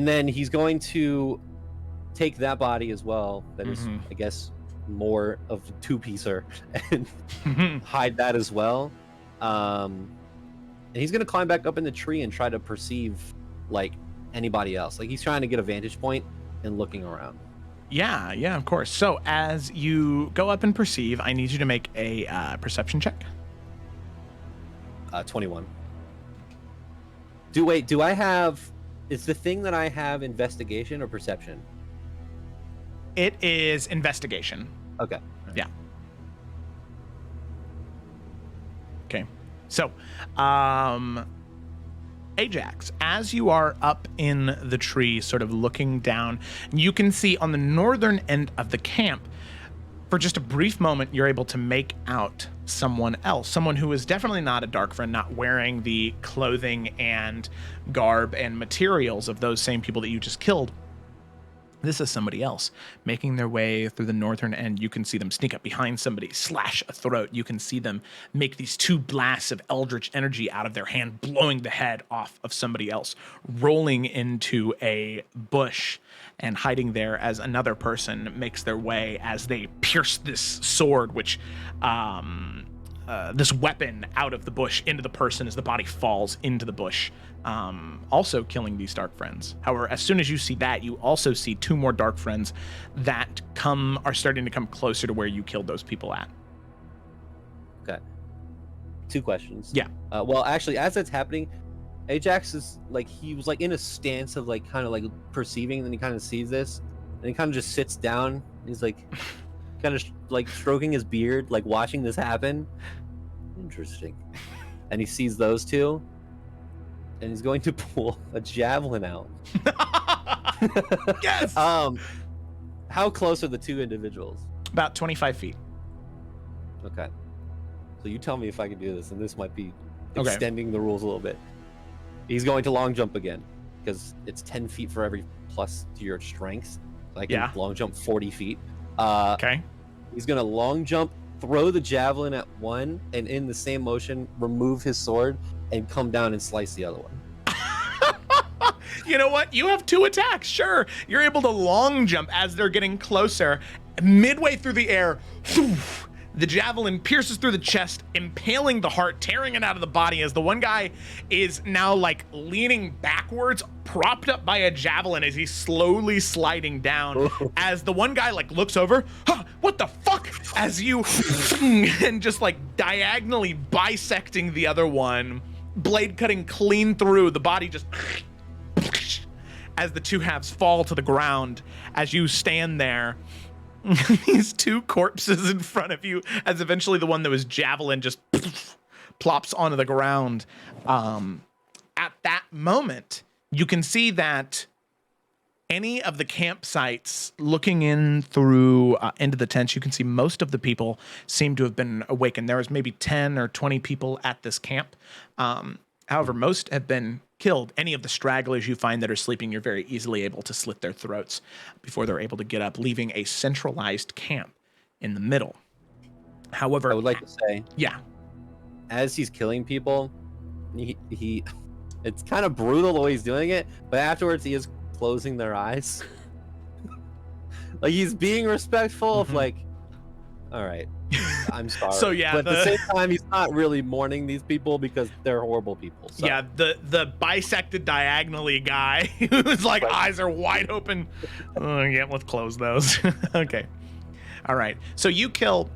then he's going to take that body as well. That is, I guess, more of a two-piecer, and hide that as well. And he's going to climb back up in the tree and try to perceive like anybody else. Like he's trying to get a vantage point and looking around. Yeah, of course. So as you go up and perceive, I need you to make a perception check. 21. Do I have... Is the thing that I have investigation or perception? It is investigation. Okay. Yeah. Okay. So, Ajax, as you are up in the tree, sort of looking down, you can see on the northern end of the camp, for just a brief moment, you're able to make out someone else, someone who is definitely not a dark friend, not wearing the clothing and garb and materials of those same people that you just killed. This is somebody else making their way through the northern end. You can see them sneak up behind somebody, slash a throat. You can see them make these two blasts of eldritch energy out of their hand, blowing the head off of somebody else, rolling into a bush and hiding there as another person makes their way as they pierce this sword, which this weapon out of the bush into the person as the body falls into the bush, also killing these dark friends. However, as soon as you see that, you also see two more dark friends that are starting to come closer to where you killed those people at. Okay. 2 questions. Yeah. Well, actually, as that's happening, Ajax is like, he was like in a stance of like kind of like perceiving, and then he kind of sees this, and he kind of just sits down. He's like kind of like stroking his beard, like watching this happen. Interesting. And he sees those two, and he's going to pull a javelin out. Yes. How close are the two individuals? About 25 feet. Okay. So you tell me if I can do this, and this might be Okay. extending the rules a little bit. He's going to long jump again, because it's 10 feet for every plus to your strength. I can long jump 40 feet. Okay. He's going to long jump, throw the javelin at one, and in the same motion, remove his sword and come down and slice the other one. You know what? You have 2 attacks. Sure. You're able to long jump as they're getting closer. Midway through the air, the javelin pierces through the chest, impaling the heart, tearing it out of the body as the one guy is now like leaning backwards, propped up by a javelin as he's slowly sliding down. As the one guy like looks over, huh, what the fuck? As you and just like diagonally bisecting the other one, blade cutting clean through, the body just as the two halves fall to the ground as you stand there. These 2 corpses in front of you, as eventually the one that was javelin just plops onto the ground. At that moment, you can see that any of the campsites looking in through into the tents, you can see most of the people seem to have been awakened. There was maybe 10 or 20 people at this camp. However, most have been killed. Any of the stragglers you find that are sleeping, you're very easily able to slit their throats before they're able to get up, leaving a centralized camp in the middle. However, I would like to say, yeah, as he's killing people, he it's kind of brutal the way he's doing it, but afterwards he is closing their eyes. Like he's being respectful of like, all right, I'm sorry. So yeah, but at the same time, he's not really mourning these people because they're horrible people. So. Yeah, the bisected diagonally guy whose like eyes are wide open. Yeah, let's close those. Okay. All right. So you kill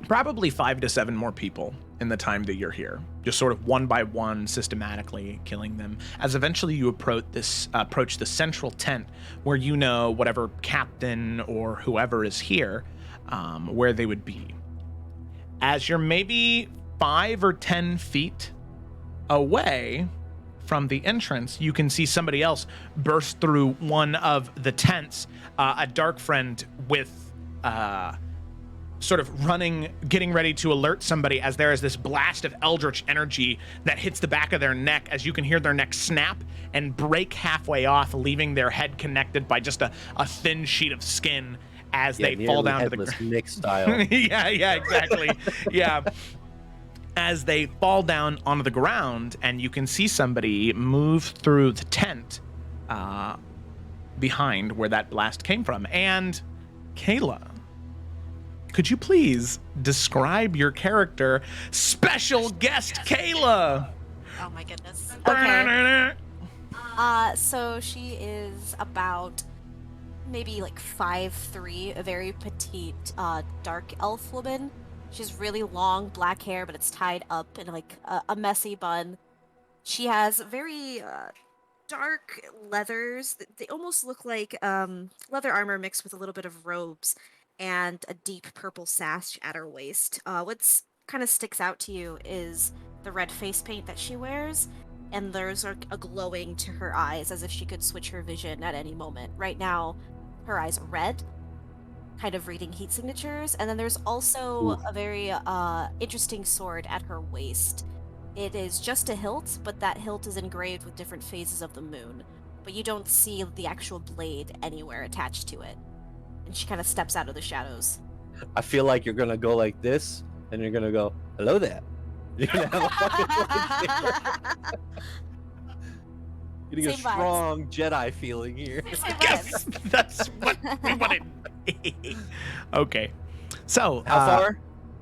probably 5 to 7 more people in the time that you're here, just sort of one by one, systematically killing them. As eventually you approach the central tent, where you know whatever captain or whoever is here, where they would be. As you're maybe 5 or 10 feet away from the entrance, you can see somebody else burst through one of the tents, a dark friend with sort of running, getting ready to alert somebody as there is this blast of eldritch energy that hits the back of their neck, as you can hear their neck snap and break halfway off, leaving their head connected by just a thin sheet of skin, as Yeah, they nearly fall down to the headless ground. Nick style. Yeah, exactly. Yeah. As they fall down onto the ground, and you can see somebody move through the tent behind where that blast came from. And Kayla, could you please describe your character, special guest Kayla? Oh my goodness. Okay. Okay. So she is about maybe like 5'3", a very petite, dark elf woman. She has really long black hair, but it's tied up in like a messy bun. She has very dark leathers. They almost look like leather armor mixed with a little bit of robes, and a deep purple sash at her waist. What's kind of sticks out to you is the red face paint that she wears, and there's a glowing to her eyes as if she could switch her vision at any moment. Right now, her eyes are red, kind of reading heat signatures, and then there's also Ooh. a very interesting sword at her waist. It is just a hilt, but that hilt is engraved with different phases of the moon, but you don't see the actual blade anywhere attached to it. And she kind of steps out of the shadows. I feel like you're gonna go like this, and you're gonna go, "Hello there." You're gonna have a fucking lightsaber. Getting a Same vibes. strong Jedi feeling here. Same Yes, vibes. that's what we wanted. Okay. So, How far?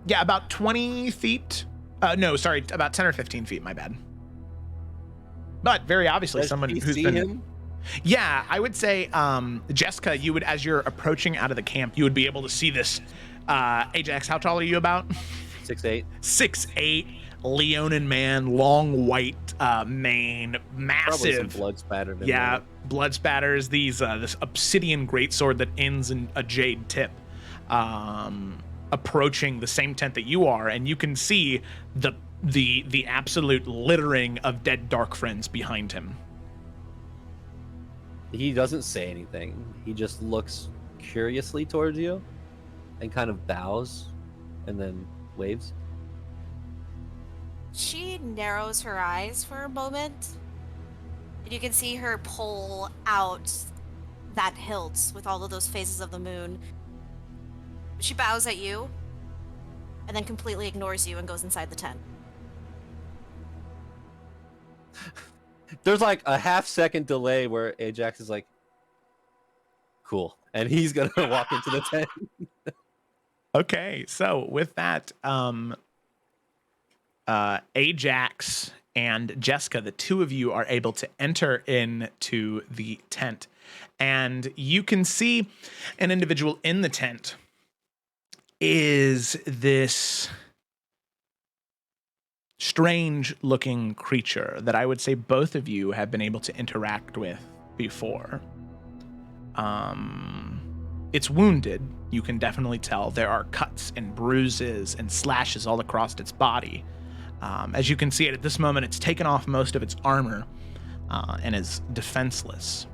yeah, about 20 feet. No, sorry, about 10 or 15 feet, my bad. But very obviously Does someone she who's see been... him? Yeah, I would say, Jessica, you would, as you're approaching out of the camp, you would be able to see this. Ajax, how tall are you about? 6'8". 6'8", Leonin man, long white mane, Probably some massive. blood spattered in Yeah, there. blood spatters. This obsidian greatsword that ends in a jade tip, approaching the same tent that you are, and you can see the absolute littering of dead dark friends behind him. He doesn't say anything. He just looks curiously towards you and kind of bows and then waves. She narrows her eyes for a moment, and you can see her pull out that hilt with all of those phases of the moon. She bows at you, and then completely ignores you and goes inside the tent. There's like a half-second delay where Ajax is like, cool. And he's going to walk into the tent. Okay, so with that, Ajax and Jessica, the two of you are able to enter into the tent, and you can see an individual in the tent is this strange looking creature that I would say both of you have been able to interact with before. It's wounded. You can definitely tell there are cuts and bruises and slashes all across its body. As you can see it at this moment, it's taken off most of its armor and is defenseless.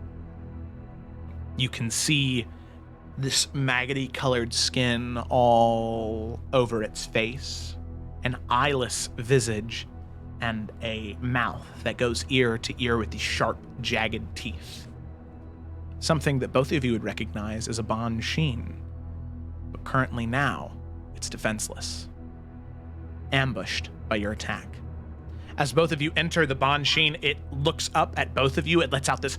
You can see this maggoty colored skin all over its face, an eyeless visage, and a mouth that goes ear to ear with these sharp, jagged teeth. Something that both of you would recognize as a Ban Sheen, but currently now it's defenseless, ambushed by your attack. As both of you enter the Ban Sheen, it looks up at both of you. It lets out this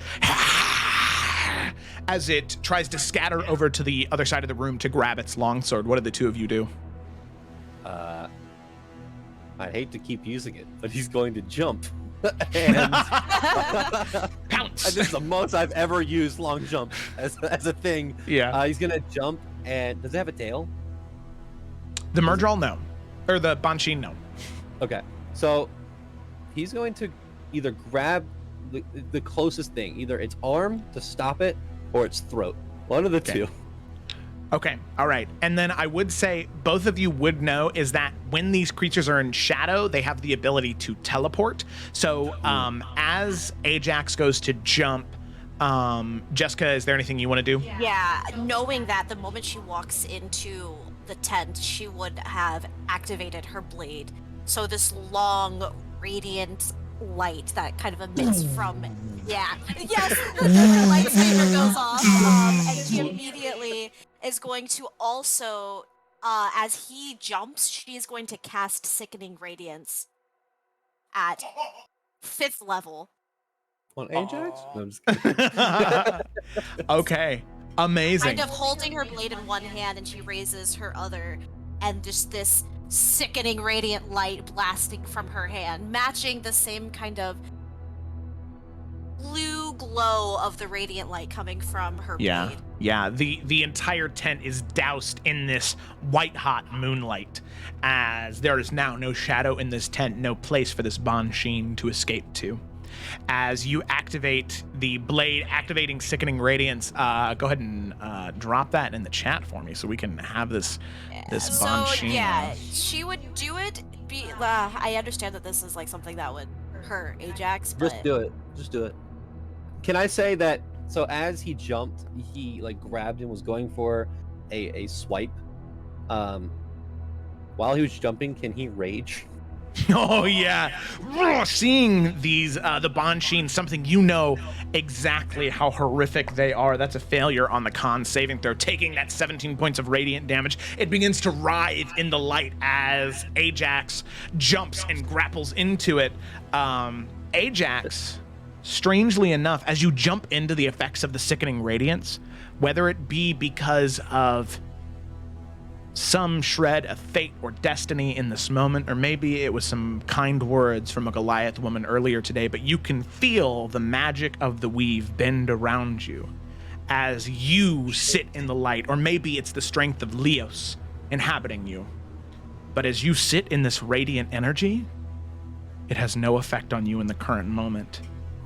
as it tries to scatter over to the other side of the room to grab its longsword. What do the two of you do? I'd hate to keep using it, but he's going to jump. And Pounce. this is the most I've ever used long jump as a thing. Yeah. He's going to jump, and does it have a tail? The Murdral, no. Or the Ban Sheen, no. Okay, so he's going to either grab the closest thing, either its arm to stop it or its throat. One of the two. Okay, all right. And then I would say both of you would know is that when these creatures are in shadow, they have the ability to teleport. So as Ajax goes to jump, Jessica, is there anything you want to do? Yeah, knowing that the moment she walks into the tent, she would have activated her blade. So this long, radiant light that kind of emits from, yeah, yes, the lightsaber goes off, and she immediately is going to also, as he jumps, she is going to cast Sickening Radiance at 5th level. On Ajax? No, I'm just kidding. Okay. Amazing. Kind of holding her blade in one hand, and she raises her other, and just this sickening radiant light blasting from her hand, matching the same kind of blue glow of the radiant light coming from her blade. Yeah, the entire tent is doused in this white hot moonlight, as there is now no shadow in this tent, no place for this Banshee to escape to. As you activate the blade, activating Sickening Radiance, go ahead and drop that in the chat for me so we can have this So Banshee. yeah, she would do it. I understand that this is like something that would hurt Ajax, but Just do it. Just do it. Can I say that? So as he jumped, he like grabbed and was going for a swipe. While he was jumping, can he rage? Oh yeah, seeing these the Banshee, something you know exactly how horrific they are. That's a failure on the con saving throw, taking that 17 points of radiant damage. It begins to writhe in the light as Ajax jumps and grapples into it. Ajax, strangely enough, as you jump into the effects of the Sickening Radiance, whether it be because of some shred of fate or destiny in this moment, or maybe it was some kind words from a Goliath woman earlier today, but you can feel the magic of the weave bend around you as you sit in the light, or maybe it's the strength of Leos inhabiting you. But as you sit in this radiant energy, it has no effect on you in the current moment.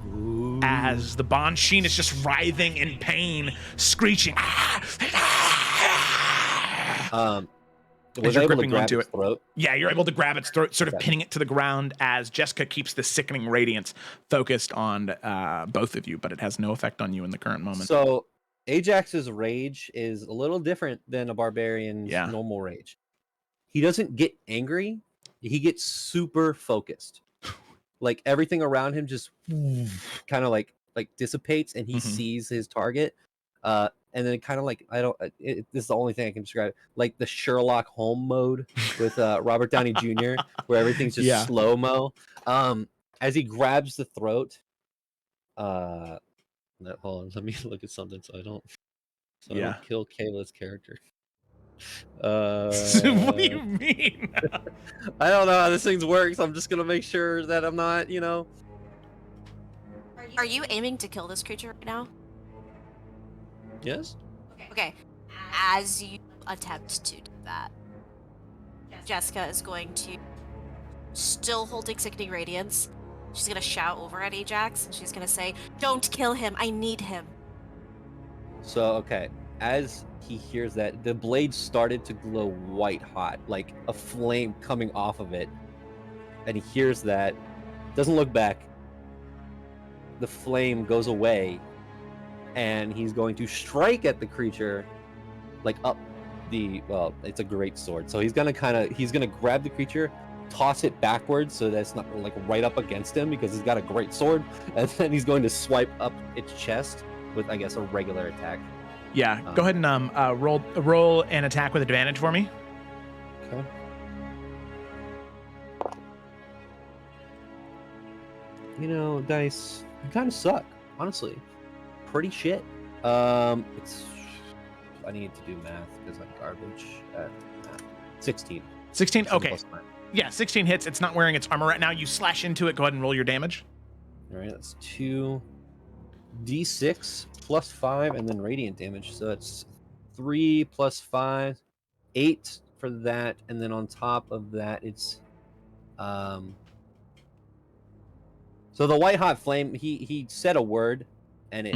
Ooh. As the Banshee is just writhing in pain, screeching. Was I able to grab its throat? Yeah, you're able to grab its throat, sort of pinning it to the ground as Jessica keeps the Sickening Radiance focused on both of you, but it has no effect on you in the current moment. So Ajax's rage is a little different than a barbarian's normal rage. He doesn't get angry. He gets super focused. Like everything around him just kind of like dissipates, and he sees his target. And then kind of like, this is the only thing I can describe it, like the Sherlock Holmes mode with Robert Downey Jr., where everything's just slow-mo. As he grabs the throat, hold on, let me look at something so I don't kill Kayla's character. What do you mean? I don't know how this thing works. I'm just gonna make sure that I'm not, Are you aiming to kill this creature right now? Yes. Okay. As you attempt to do that, Jessica is going to, still holding Sickening Radiance, she's going to shout over at Ajax, and she's going to say, "Don't kill him. I need him." So, okay. As he hears that, the blade started to glow white hot, like a flame coming off of it. And he hears that, doesn't look back. The flame goes away, and he's going to strike at the creature, like up it's a great sword. So he's gonna grab the creature, toss it backwards so that it's not like right up against him because he's got a great sword, and then he's going to swipe up its chest with, I guess, a regular attack. Yeah, go ahead and roll an attack with advantage for me. Okay. Dice, you kind of suck, honestly. Pretty shit. I need to do math because I'm garbage at math. 16. 16? Okay. Yeah, 16 hits. It's not wearing its armor right now. You slash into it. Go ahead and roll your damage. All right, that's 2d6 plus 5, and then radiant damage. So it's 3 plus 5, 8 for that, and then on top of that, it's so the white hot flame. He said a word, and it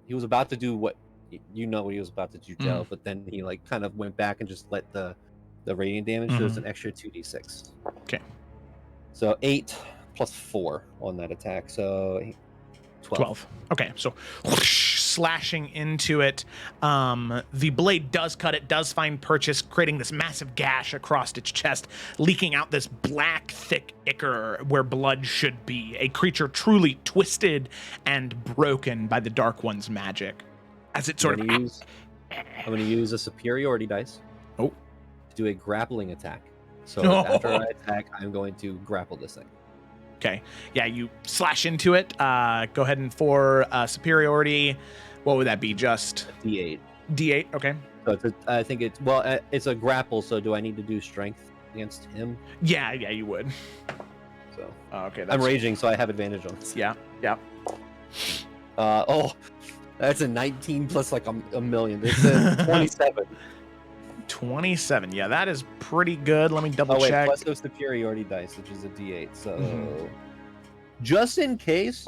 he was about to do what what he was about to do, Joe, but then he like kind of went back and just let the radiant damage. So it's an extra 2d6. Okay. So 8 plus 4 on that attack. So 12. Okay, so whoosh, slashing into it. The blade does cut it, does find purchase, creating this massive gash across its chest, leaking out this black, thick ichor where blood should be. A creature truly twisted and broken by the Dark One's magic. As it sort of... I'm going to use a superiority dice Oh. to do a grappling attack. So No. after I attack, I'm going to grapple this thing. Okay. Yeah, you slash into it. Go ahead and for superiority, what would that be? Just D8. D8. Okay. So I think it's a grapple. So do I need to do strength against him? Yeah, you would. So Okay. I'm raging, so I have advantage on this. Yeah. That's a 19 plus like a million. It's a 27. 27. Yeah, that is pretty good. Let me double check. Plus those superiority dice, which is a D8. So just in case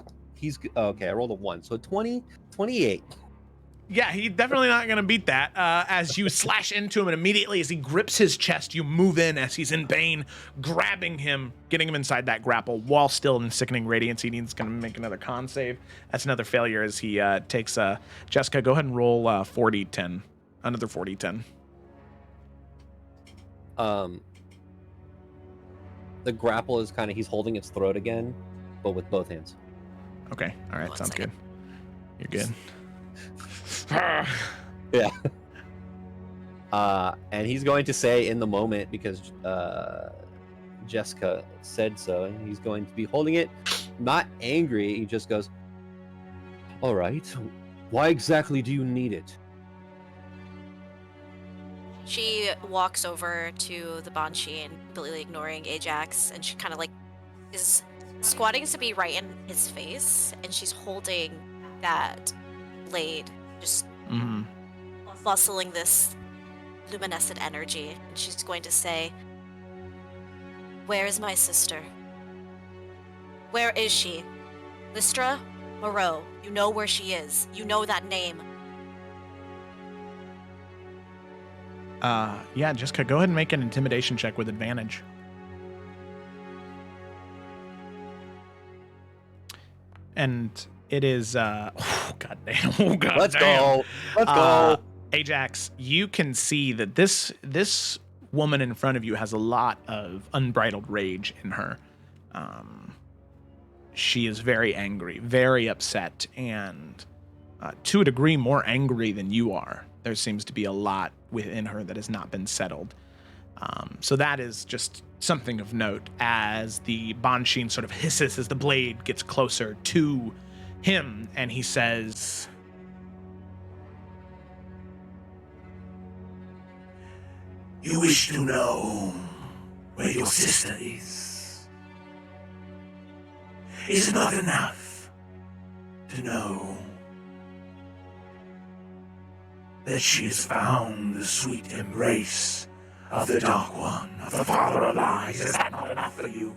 okay, I rolled a 1. So 28. Yeah, he's definitely not going to beat that. As you slash into him, and immediately as he grips his chest, you move in as he's in pain, grabbing him, getting him inside that grapple while still in sickening radiance. He's going to make another con save. That's another failure as he takes Jessica. Go ahead and roll 4d10. Another 4d10. The grapple is he's holding its throat again, but with both hands. Okay. All right. Sounds good. You're good. Yeah. And he's going to say in the moment, because Jessica said so, and he's going to be holding it, not angry. He just goes, "All right, why exactly do you need it?" She walks over to the Banshee and completely ignoring Ajax, and she kind of is squatting to be right in his face, and she's holding that blade, just bustling this luminescent energy, and she's going to say, "Where is my sister? Where is she? Lystra? Moreau, you know where she is. You know that name." Yeah, Jessica, go ahead and make an intimidation check with advantage. And it is Let's go. Ajax, you can see that this woman in front of you has a lot of unbridled rage in her. She is very angry, very upset, and to a degree more angry than you are. There seems to be a lot within her that has not been settled. So that is just something of note as the Banshee sort of hisses as the blade gets closer to him, and he says, "You wish to know where your sister is. Is it not enough to know that she has found the sweet embrace of the Dark One, of the Father of Lies? Is that not enough for you?"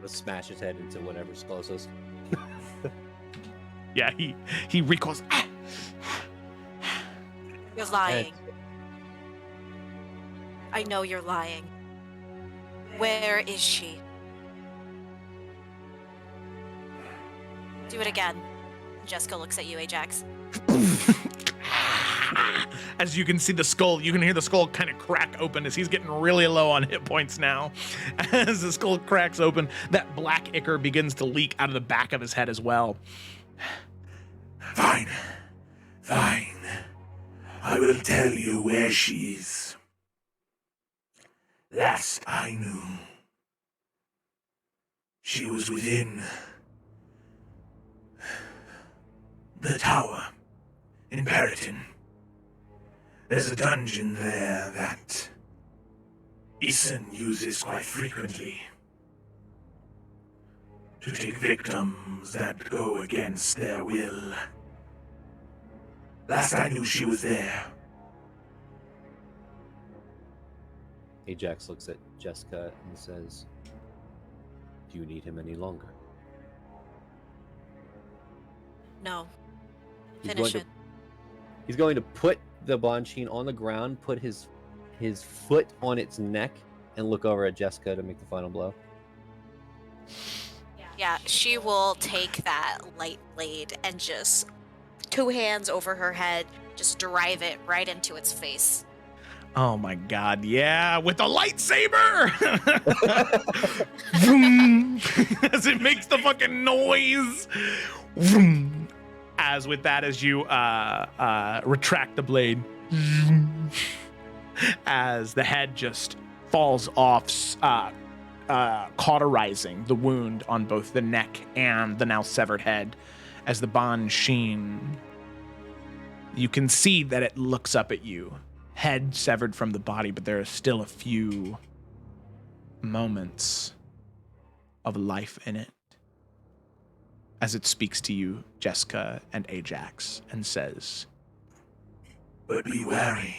Let's smash his head into whatever's closest. yeah, he recoils. You're lying. I know you're lying. Where is she? Do it again. Jessica looks at you, Ajax. As you can see the skull, you can hear the skull kind of crack open as he's getting really low on hit points now. As the skull cracks open, that black ichor begins to leak out of the back of his head as well. Fine. I will tell you where she is. Last I knew, she was within the tower in Periton. There's a dungeon there that Eason uses quite frequently to take victims that go against their will. Last I knew, she was there. Ajax looks at Jessica and says, "Do you need him any longer?" No. He's Finish going it. He's going to put the Banshee on the ground, put his foot on its neck, and look over at Jessica to make the final blow. Yeah, she will take that light blade and just 2 hands over her head, just drive it right into its face. Oh my god, yeah, with a lightsaber! Vroom. As it makes the fucking noise. Vroom. as with that, as you retract the blade, as the head just falls off, cauterizing the wound on both the neck and the now severed head. As the bond sheen, you can see that it looks up at you, head severed from the body, but there are still a few moments of life in it. As it speaks to you, Jessica and Ajax, and says, But be wary.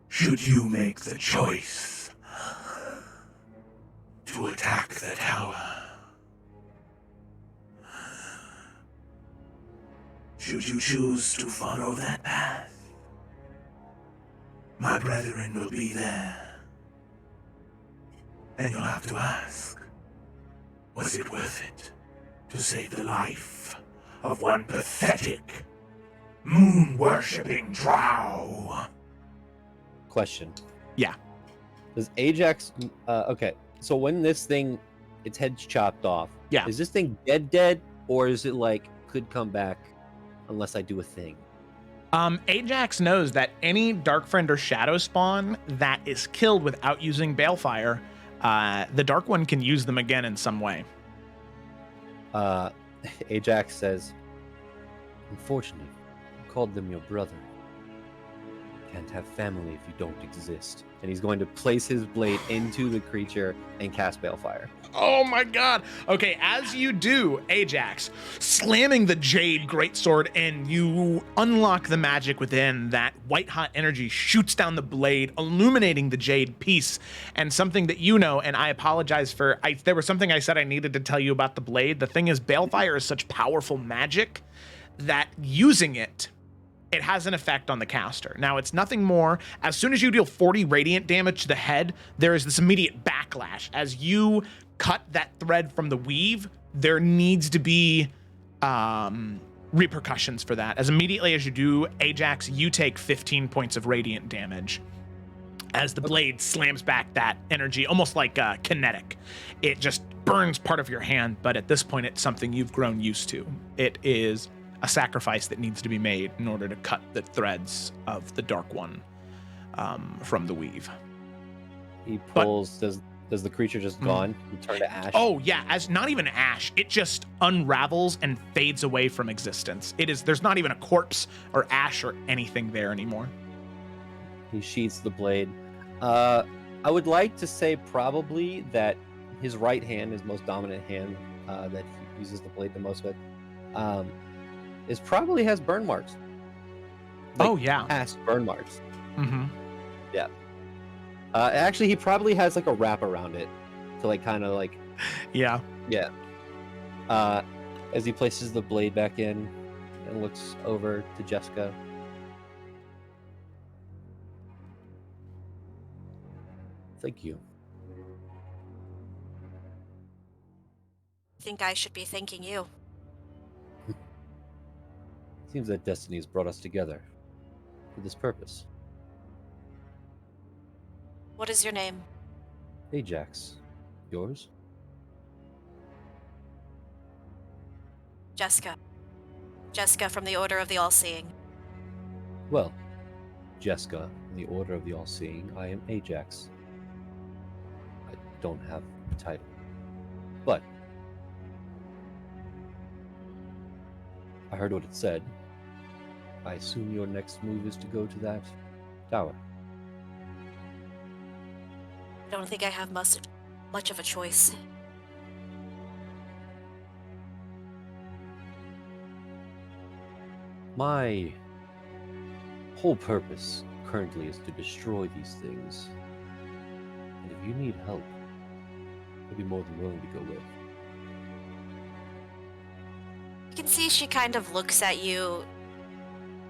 Should you make the choice to attack the tower, should you choose to follow that path, my brethren will be there. And you'll have to ask, was it worth it to save the life of one pathetic, moon-worshipping drow? Question. yeah. Does Ajax... okay, so when this thing, its head's chopped off, Yeah. is this thing dead, or is it like, could come back unless I do a thing? Ajax knows that any Dark Friend or Shadow Spawn that is killed without using Balefire, the Dark One can use them again in some way. Ajax says, unfortunately, you called them your brother. You can't have family if you don't exist. And he's going to place his blade into the creature and cast Balefire. Oh my god. Okay, as you do, Ajax, slamming the Jade Greatsword in, you unlock the magic within. That white-hot energy shoots down the blade, illuminating the Jade piece. And something that you know, and I apologize for, there was something I said I needed to tell you about the blade. The thing is, Balefire is such powerful magic that using it has an effect on the caster. Now, it's nothing more. As soon as you deal 40 radiant damage to the head, there is this immediate backlash. As you cut that thread from the weave, there needs to be repercussions for that. As immediately as you do, Ajax, you take 15 points of radiant damage. As the blade slams back that energy, almost like kinetic. It just burns part of your hand, but at this point, it's something you've grown used to. It is a sacrifice that needs to be made in order to cut the threads of the Dark One from the weave. He pulls, does the creature just gone and turn to ash? Oh yeah, as not even ash, it just unravels and fades away from existence. There's not even a corpse or ash or anything there anymore. He sheaths the blade. I would like to say probably that his right hand, his most dominant hand that he uses the blade the most with, probably has burn marks. Oh yeah, past burn marks. Mm-hmm. Yeah. Actually, he probably has like a wrap around it to like kind of like. Yeah. Yeah. As he places the blade back in and looks over to Jessica. Thank you. I think I should be thanking you. Seems that destiny has brought us together for this purpose. What is your name? Ajax. Yours? Jessica. Jessica from the Order of the All-Seeing. Well, Jessica, in the Order of the All-Seeing, I am Ajax. I don't have a title. But I heard what it said. I assume your next move is to go to that tower. I don't think I have much of a choice. My whole purpose currently is to destroy these things. And if you need help, I'd be more than willing to go with. You can see she kind of looks at you,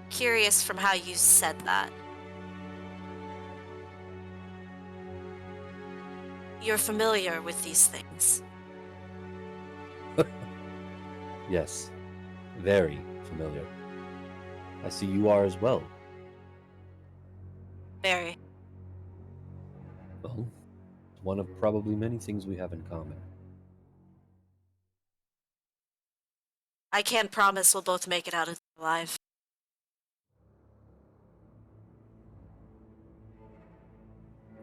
curious from how you said that. You're familiar with these things. Yes, very familiar. I see you are as well. Very. Well, it's one of probably many things we have in common. I can't promise we'll both make it out alive.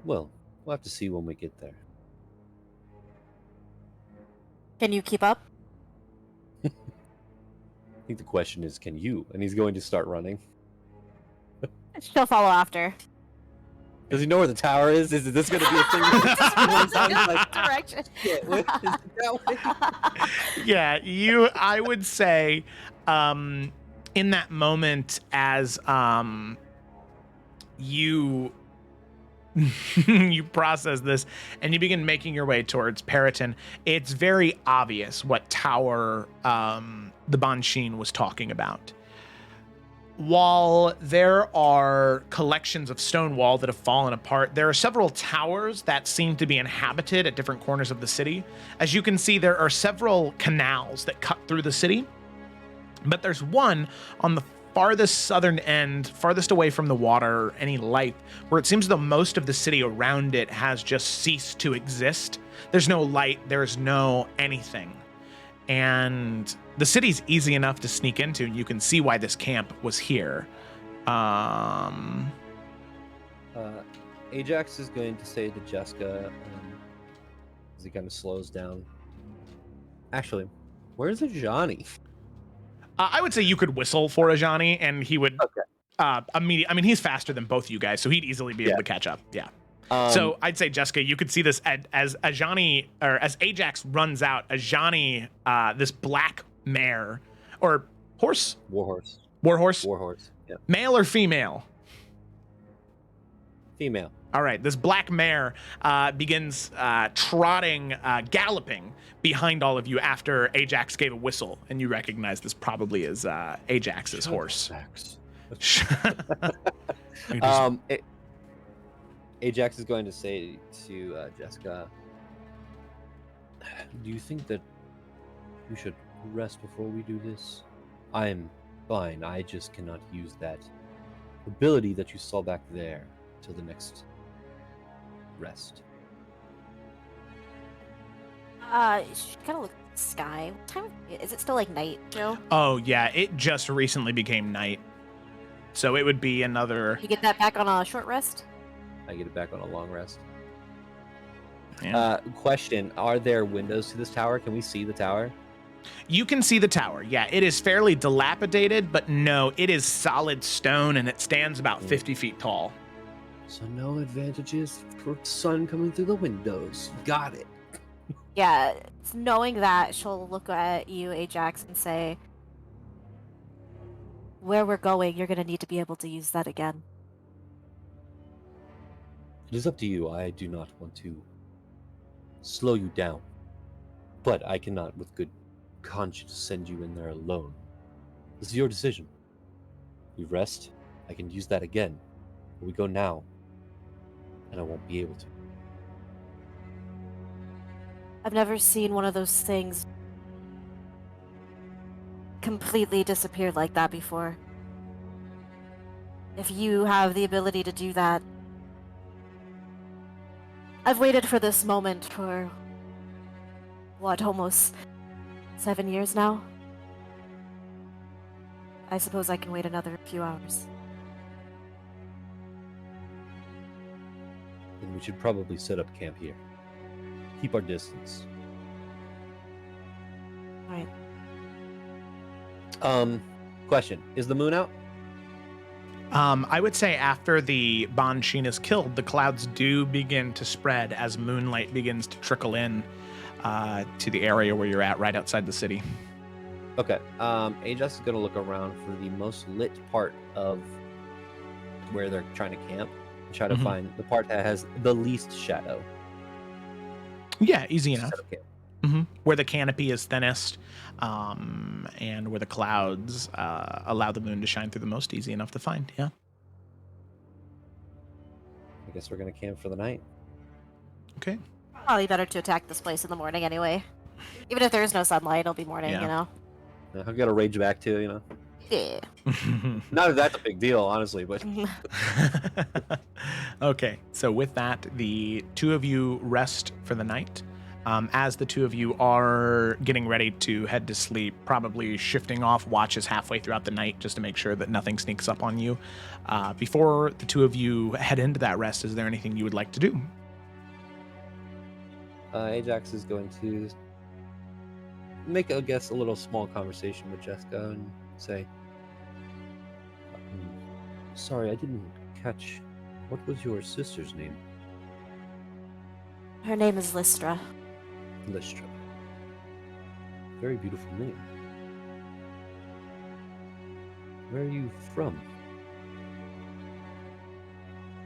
Well, we'll have to see when we get there. Can you keep up? I think the question is, can you? And he's going to start running. She'll follow after. Does he know where the tower is? Is this going to be a thing? Direction. Yeah, I would say, in that moment, as you you process this and you begin making your way towards Periton, it's very obvious what tower the Banshin was talking about. While there are collections of stone wall that have fallen apart, there are several towers that seem to be inhabited at different corners of the city. As you can see, there are several canals that cut through the city, but there's one on the farthest southern end, farthest away from the water, any light, where it seems as though most of the city around it has just ceased to exist. There's no light, there's no anything. And the city's easy enough to sneak into, and you can see why this camp was here. Ajax is going to say to Jessica, as he kind of slows down. Actually, where's Ajani? I would say you could whistle for Ajani, and he would Okay. I mean, he's faster than both you guys, so he'd easily be able to catch up. Yeah. So I'd say, Jessica, you could see this as Ajani, or as Ajax runs out, Ajani, this black mare, or horse? Warhorse. Warhorse? Warhorse. Yeah. Male or female? Female. All right, this black mare begins trotting, galloping behind all of you after Ajax gave a whistle, and you recognize this probably is Ajax's horse. Ajax is going to say to Jessica, do you think that we should rest before we do this? I'm fine. I just cannot use that ability that you saw back there till the next rest. She kind of look at the sky. What time is it? Still like night, Joe? Oh, yeah, it just recently became night. So it would be another... You get that back on a short rest? I get it back on a long rest. Yeah. Question, are there windows to this tower? Can we see the tower? You can see the tower. Yeah, it is fairly dilapidated, but no, it is solid stone, and it stands about 50 feet tall. So no advantages for sun coming through the windows. Got it. Yeah, it's knowing that, she'll look at you, Ajax, and say, where we're going, you're going to need to be able to use that again. It is up to you. I do not want to slow you down. But I cannot, with good conscience, send you in there alone. This is your decision. You rest, I can use that again. But we go now, and I won't be able to. I've never seen one of those things completely disappear like that before. If you have the ability to do that, I've waited for this moment for, what, almost 7 years now? I suppose I can wait another few hours. Then we should probably set up camp here. Keep our distance. Alright. Question. Is the moon out? I would say after the Banshin is killed, the clouds do begin to spread as moonlight begins to trickle in to the area where you're at, right outside the city. Okay. Ajax is going to look around for the most lit part of where they're trying to camp and try to find the part that has the least shadow. Yeah, easy enough. Set up camp. Where the canopy is thinnest, and where the clouds allow the moon to shine through the most, easy enough to find. Yeah. I guess we're going to camp for the night. Okay. Probably better to attack this place in the morning anyway. Even if there is no sunlight, it'll be morning, Yeah. you know? I've got to rage back too, you know? Yeah. Not that that's a big deal, honestly, but... Okay, so with that, the two of you rest for the night. As the two of you are getting ready to head to sleep, probably shifting off watches halfway throughout the night just to make sure that nothing sneaks up on you. Before the two of you head into that rest, is there anything you would like to do? Ajax is going to make, I guess, a little small conversation with Jessica and say, sorry, I didn't catch. What was your sister's name? Her name is Lystra. Lystra. Very beautiful name. Where are you from?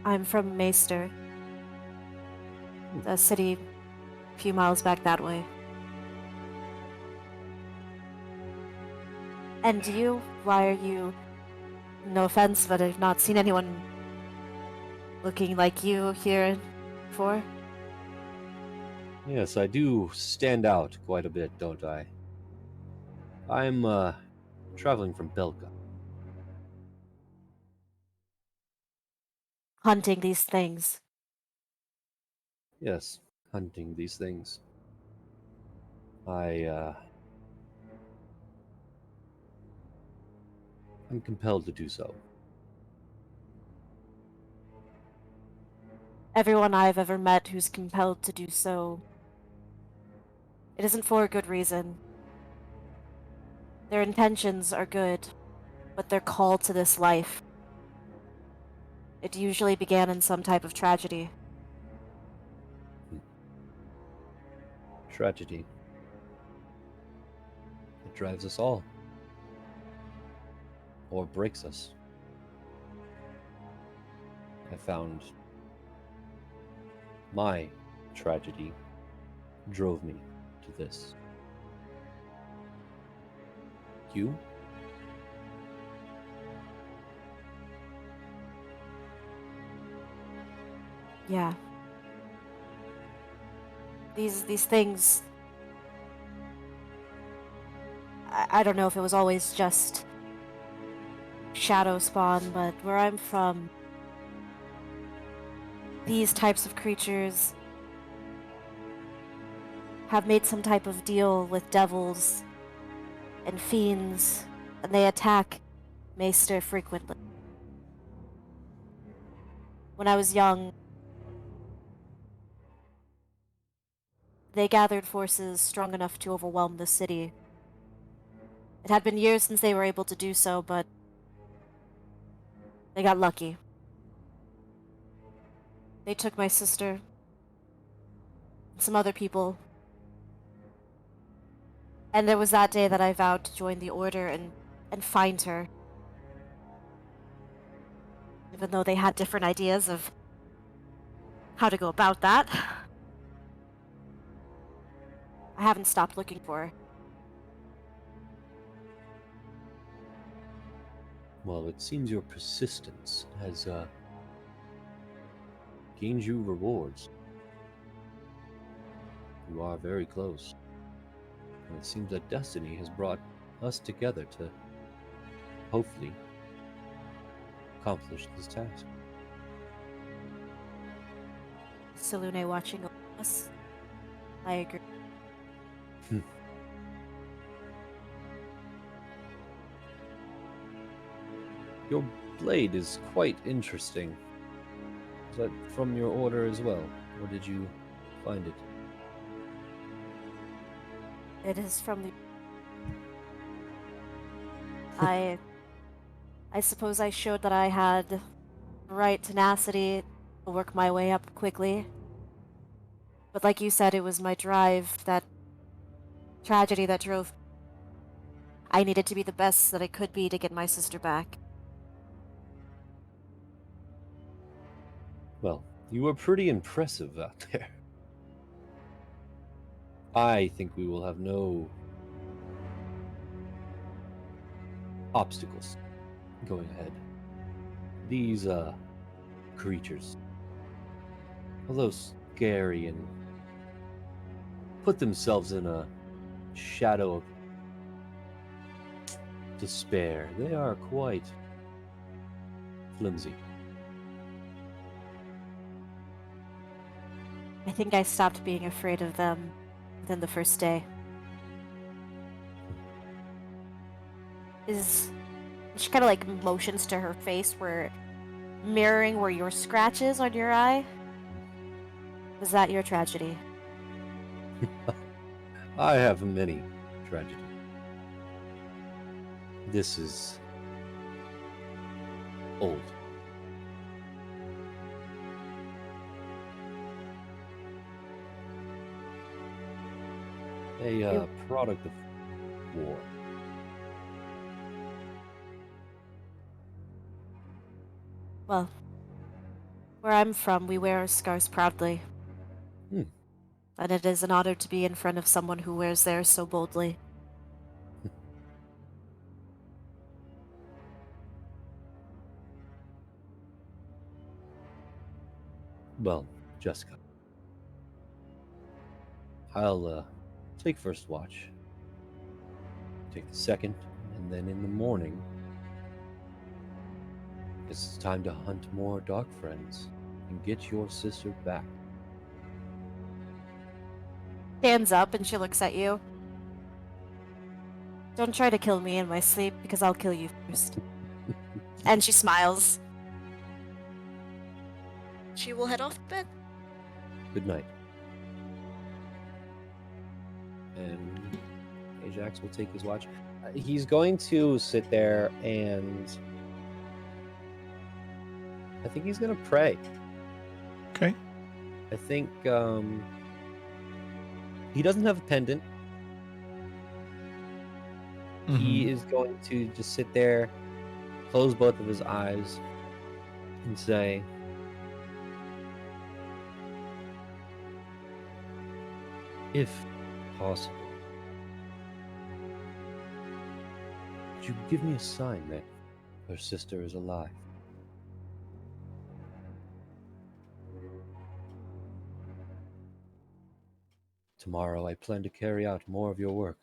I'm from Maester, a city a few miles back that way. And you? Why are you... No offense, but I've not seen anyone looking like you here before. Yes, I do stand out quite a bit, don't I? I'm, traveling from Belka. Hunting these things. Yes, hunting these things. I'm compelled to do so. Everyone I've ever met who's compelled to do so, it isn't for a good reason. Their intentions are good, but they're called to this life. It usually began in some type of tragedy. Tragedy. It drives us all. Or breaks us. I found my tragedy drove me to this. You? Yeah. These things... I don't know if it was always just shadow spawn, but where I'm from, these types of creatures have made some type of deal with devils and fiends, and they attack Maester frequently. When I was young, they gathered forces strong enough to overwhelm the city. It had been years since they were able to do so, but they got lucky. They took my sister, and some other people, and it was that day that I vowed to join the Order and find her. Even though they had different ideas of how to go about that, I haven't stopped looking for her. Well, it seems your persistence has, gained you rewards. You are very close. And it seems that destiny has brought us together to hopefully accomplish this task. Salune watching over us. I agree. Your blade is quite interesting. Is that from your order as well, or did you find it? It is from the... I suppose I showed that I had the right tenacity to work my way up quickly. But like you said, it was my drive, that tragedy that drove... I needed to be the best that I could be to get my sister back. Well, you were pretty impressive out there. I think we will have no obstacles going ahead. These, creatures, although scary and put themselves in a shadow of despair, they are quite flimsy. I think I stopped being afraid of them than the first day. She kind of like motions to her face, where mirroring where your scratch is on your eye. Was that your tragedy? I have many tragedies. This is old. A product of war. Well, where I'm from, we wear our scars proudly. Hmm. And it is an honor to be in front of someone who wears theirs so boldly. Well, Jessica, I'll take first watch, take the second, and then in the morning, it's time to hunt more dark friends and get your sister back. Stands up and she looks at you. Don't try to kill me in my sleep, because I'll kill you first. And she smiles. She will head off to bed. Good night. And Ajax will take his watch. He's going to sit there and I think he's going to pray. Okay. I think he doesn't have a pendant. He is going to just sit there, close both of his eyes, and say, if possible, would you give me a sign that her sister is alive? Tomorrow I plan to carry out more of your work.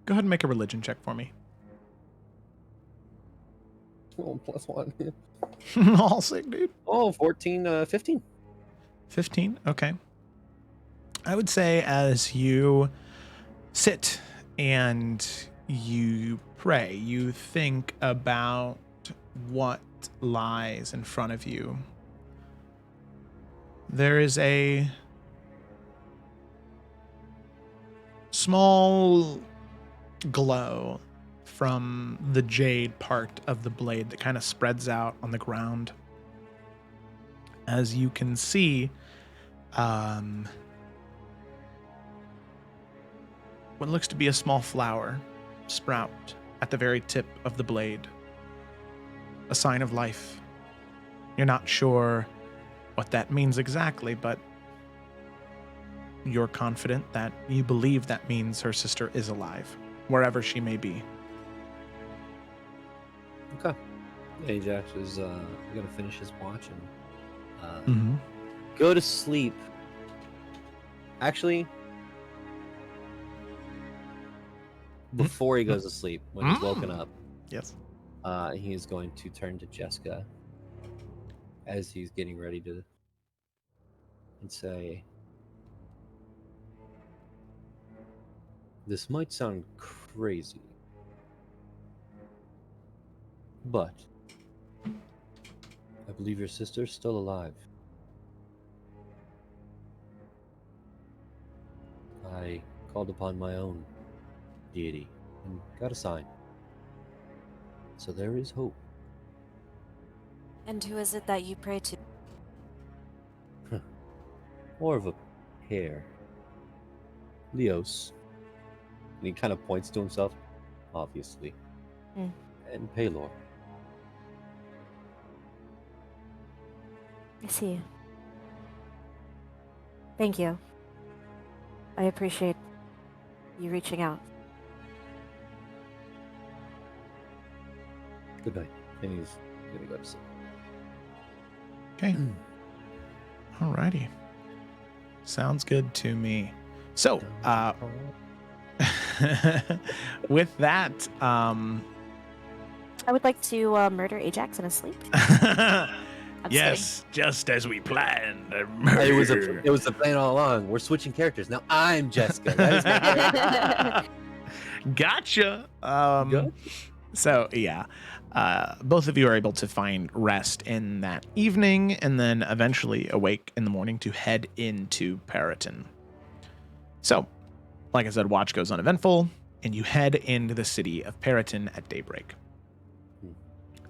Go ahead and make a religion check for me. Oh, +1. All sick, dude. Oh, 14, 15. 15. Okay. I would say as you sit and you pray, you think about what lies in front of you. There is a small glow from the jade part of the blade that kind of spreads out on the ground. As you can see, what looks to be a small flower sprout at the very tip of the blade. A sign of life. You're not sure what that means exactly, but you're confident that you believe that means her sister is alive, wherever she may be. Okay. Ajax is going to finish his watch and go to sleep. Actually, before he goes to sleep, when he's woken up, Yes. he is going to turn to Jessica as he's getting ready to and say, this might sound crazy, but I believe your sister's still alive. I called upon my own deity and got a sign. So there is hope. And who is it that you pray to? More of a pair. Leos. And he kind of points to himself, obviously. And Palor. I see. Thank you. I appreciate you reaching out. Good night. And he's gonna go to sleep. Okay. Alrighty. Sounds good to me. So, with that, I would like to murder Ajax in his sleep. I'm Yes, just as we planned. It was a plan all along. We're switching characters now. I'm Jessica. That is my character. Gotcha. Good. So yeah, both of you are able to find rest in that evening, and then eventually awake in the morning to head into Periton. So, like I said, watch goes uneventful, and you head into the city of Periton at daybreak.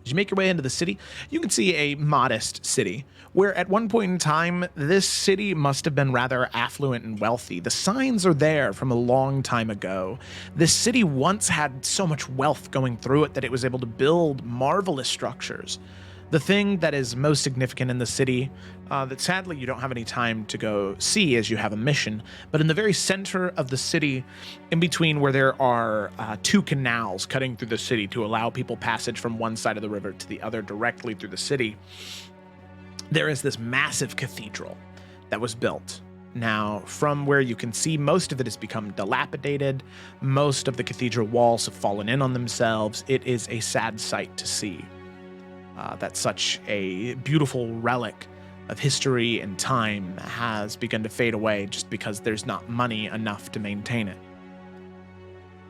As you make your way into the city, you can see a modest city, where at one point in time, this city must have been rather affluent and wealthy. The signs are there from a long time ago. This city once had so much wealth going through it that it was able to build marvelous structures. The thing that is most significant in the city, that sadly you don't have any time to go see as you have a mission, but in the very center of the city, in between where there are 2 canals cutting through the city to allow people passage from one side of the river to the other directly through the city, there is this massive cathedral that was built. Now, from where you can see, most of it has become dilapidated. Most of the cathedral walls have fallen in on themselves. It is a sad sight to see. That such a beautiful relic of history and time has begun to fade away just because there's not money enough to maintain it.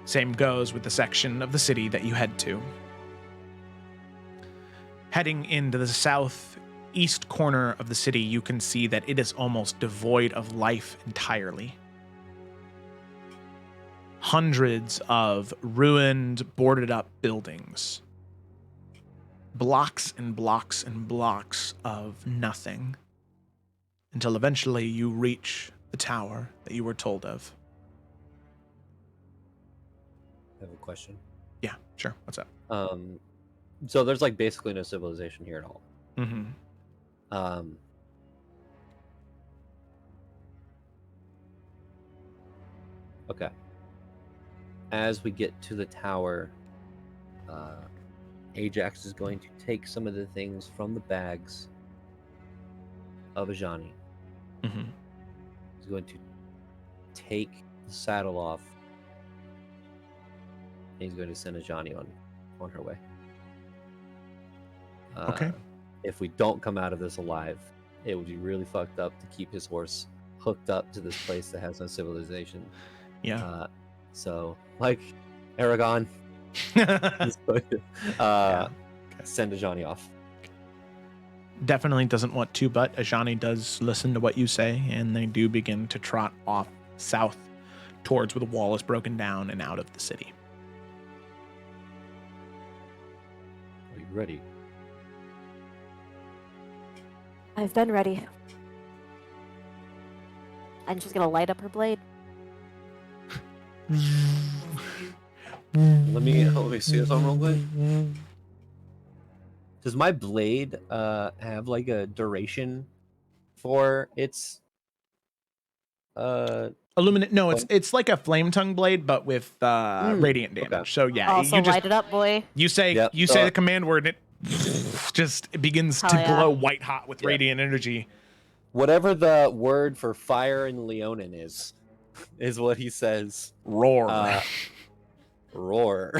Same goes with the section of the city that you head to. Heading into the southeast corner of the city, you can see that it is almost devoid of life entirely. Hundreds of ruined, boarded up buildings. Blocks and blocks and blocks of nothing, until eventually you reach the tower that you were told of. I have a question. Yeah, sure. What's up? So there's like basically no civilization here at all. Mm-hmm. Okay. As we get to the tower, Ajax is going to take some of the things from the bags of Ajani. Mm-hmm. He's going to take the saddle off. And he's going to send Ajani on her way. Okay. If we don't come out of this alive, it would be really fucked up to keep his horse hooked up to this place that has no civilization. Yeah. So, like, Aragon, send Ajani off. Definitely doesn't want to, but Ajani does listen to what you say, and they do begin to trot off south towards where the wall is broken down and out of the city. Are you ready? I've been ready. And she's gonna light up her blade. Let me see this on real quick. Does my blade have like a duration for its Illuminate? No, it's like a flame tongue blade, but with radiant damage. Okay. So yeah, Also you just light it up, boy. you say the command word, and it just begins to glow white hot with radiant energy. Whatever the word for fire in Leonin is what he says. Roar. Roar.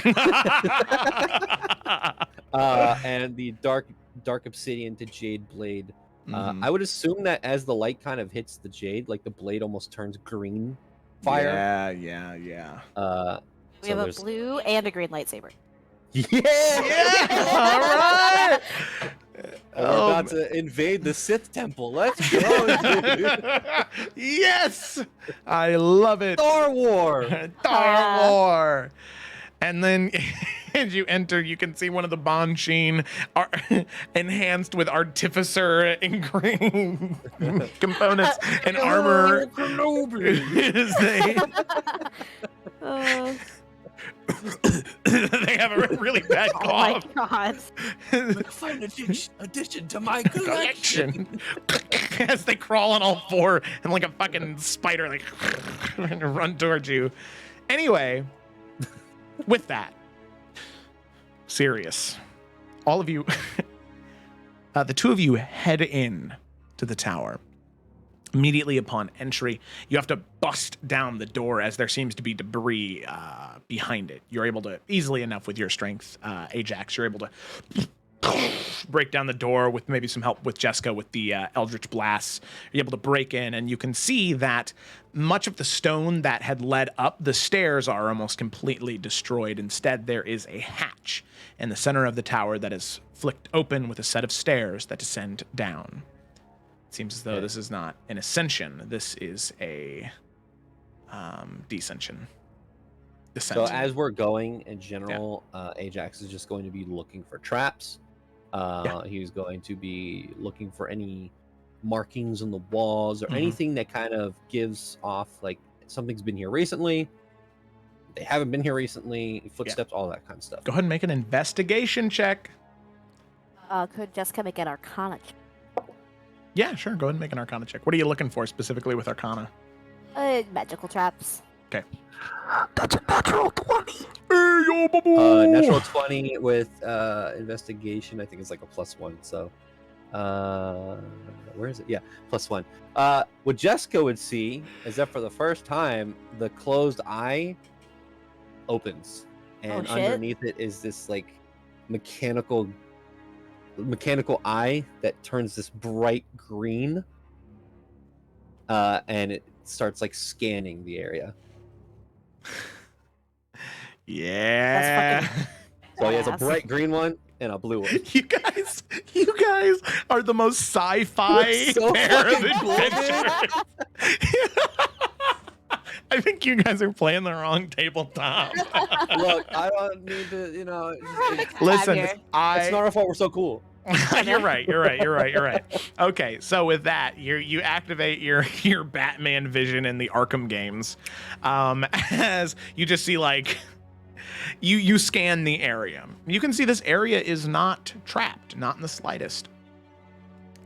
And the dark obsidian to jade blade. I would assume that as the light kind of hits the jade, like the blade almost turns green fire. Yeah. We have a blue and a green lightsaber. Yeah! All right. We're about to invade the Sith temple. Let's go, dude. Yes, I love it. Star Wars. Star Wars. And then as you enter, you can see one of the Bansheen enhanced with artificer engraved components and armor. Is they have a really bad cough. Oh my god. Fun addition to my collection. As they crawl on all four and like a fucking spider, like run towards you. Anyway, with that, serious, all of you, the two of you head in to the tower. Immediately upon entry, you have to bust down the door as there seems to be debris behind it. You're able to, easily enough with your strength, Ajax, you're able to break down the door with maybe some help with Jessica with the Eldritch Blasts. You're able to break in, and you can see that much of the stone that had led up the stairs are almost completely destroyed. Instead, there is a hatch in the center of the tower that is flicked open with a set of stairs that descend down. It seems as though this is not an ascension. This is a descension. Descent. So as we're going in general, Ajax is just going to be looking for traps. He's going to be looking for any markings on the walls or anything that kind of gives off like something's been here recently. They haven't been here recently. Footsteps, all that kind of stuff. Go ahead and make an investigation check. Could Jessica make an Arcana check? Yeah, sure. Go ahead and make an Arcana check. What are you looking for specifically with Arcana? Magical traps. Okay. That's a natural 20. Hey, yo, babu! Natural 20 with investigation, I think it's like a +1. So, where is it? Yeah, +1. What Jessica would see is that for the first time, the closed eye opens, and underneath it is this like mechanical eye that turns this bright green, and it starts like scanning the area. Yeah. So he has a bright green one and a blue one. You guys are the most sci-fi So pair of fucking adventurers. I think you guys are playing the wrong tabletop. Look, I don't need to, Listen, it's not our fault we're so cool. You're right. Okay, so with that, you activate your Batman vision in the Arkham games, as you just see like you scan the area. You can see this area is not trapped, not in the slightest.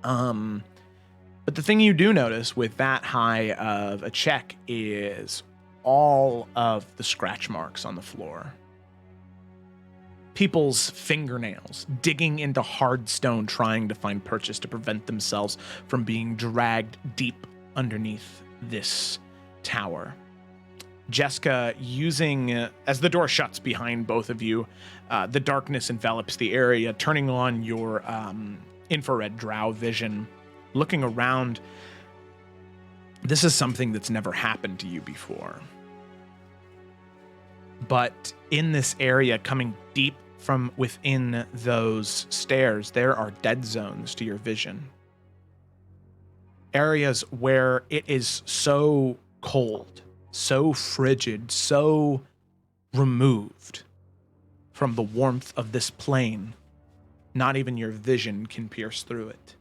But the thing you do notice with that high of a check is all of the scratch marks on the floor. People's fingernails digging into hard stone trying to find purchase to prevent themselves from being dragged deep underneath this tower. Jessica, as the door shuts behind both of you, the darkness envelops the area, turning on your infrared drow vision. Looking around, this is something that's never happened to you before. But in this area, coming deep from within those stairs, there are dead zones to your vision. Areas where it is so cold, so frigid, so removed from the warmth of this plane, not even your vision can pierce through it.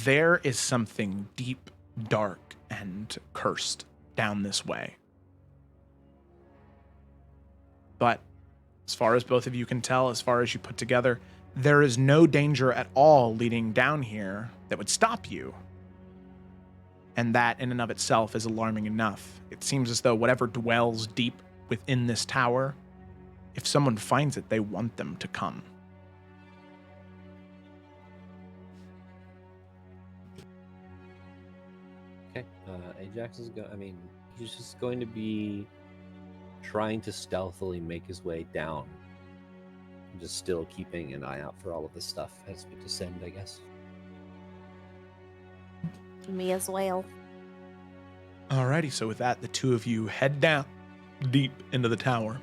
There is something deep, dark, and cursed down this way. But as far as both of you can tell, as far as you put together, there is no danger at all leading down here that would stop you. And that in and of itself is alarming enough. It seems as though whatever dwells deep within this tower, if someone finds it, they want them to come. Okay, Ajax is he's just going to be trying to stealthily make his way down. Just still keeping an eye out for all of this stuff as we descend, I guess. Me as well. Alrighty, so with that, the two of you head down deep into the tower.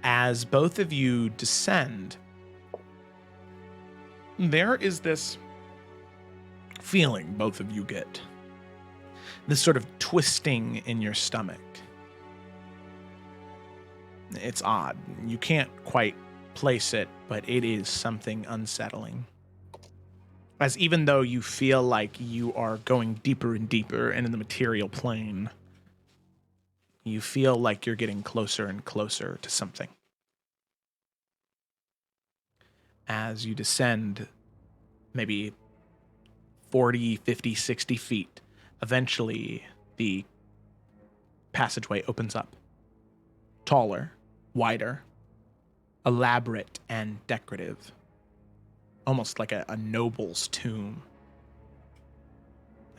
As both of you descend, there is this feeling both of you get. This sort of twisting in your stomach. It's odd. You can't quite place it, but it is something unsettling. As even though you feel like you are going deeper and deeper into the material plane, you feel like you're getting closer and closer to something. As you descend maybe 40, 50, 60 feet, eventually the passageway opens up. Taller, wider, elaborate, and decorative. Almost like a noble's tomb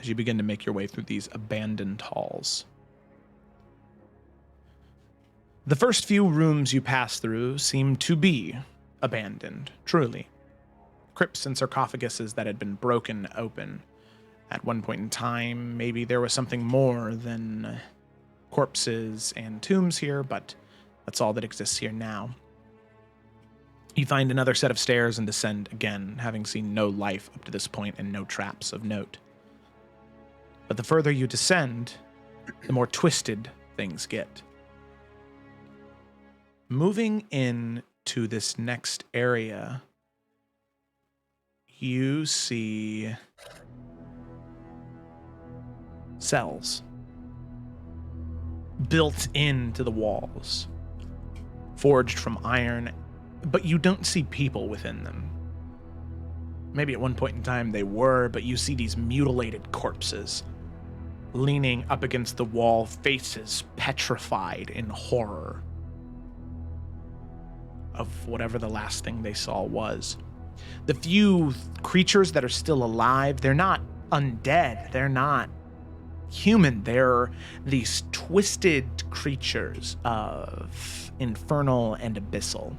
as you begin to make your way through these abandoned halls. The first few rooms you pass through seem to be abandoned, truly. Crypts and sarcophaguses that had been broken open. At one point in time, maybe there was something more than corpses and tombs here, but that's all that exists here now. You find another set of stairs and descend again, having seen no life up to this point and no traps of note. But the further you descend, the more twisted things get. Moving into this next area, you see cells built into the walls, forged from iron, but you don't see people within them. Maybe at one point in time they were, but you see these mutilated corpses leaning up against the wall, faces petrified in horror of whatever the last thing they saw was. The few creatures that are still alive, they're not undead, they're not human, they're these twisted creatures of infernal and abyssal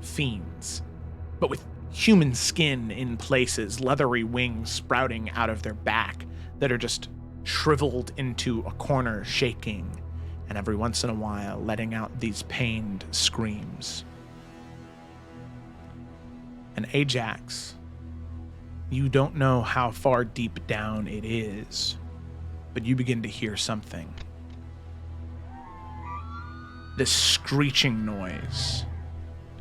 fiends, but with human skin in places, leathery wings sprouting out of their back that are just shriveled into a corner, shaking, and every once in a while letting out these pained screams. And Ajax, you don't know how far deep down it is, but you begin to hear something. This screeching noise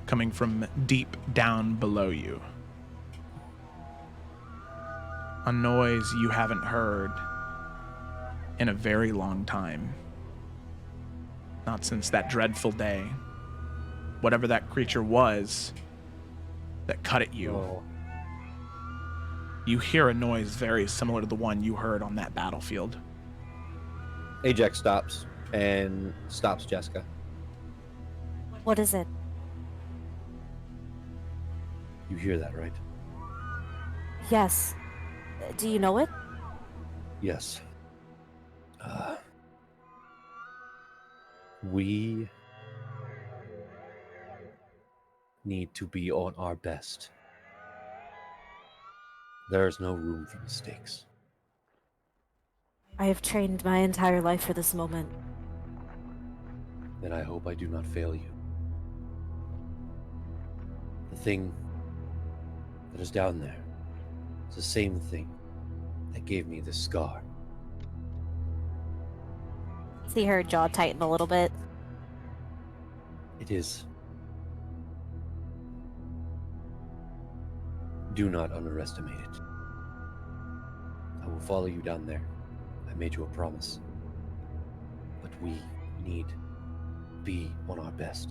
coming from deep down below you. A noise you haven't heard in a very long time. Not since that dreadful day. Whatever that creature was that cut at you. Oh. You hear a noise very similar to the one you heard on that battlefield. Ajax stops and stops Jessica. What is it? You hear that, right? Yes. Do you know it? Yes. We need to be on our best. There is no room for mistakes. I have trained my entire life for this moment. Then I hope I do not fail you. The thing that is down there is the same thing that gave me this scar. See her jaw tighten a little bit. It is. Do not underestimate it. I will follow you down there. I made you a promise. But we need to be on our best.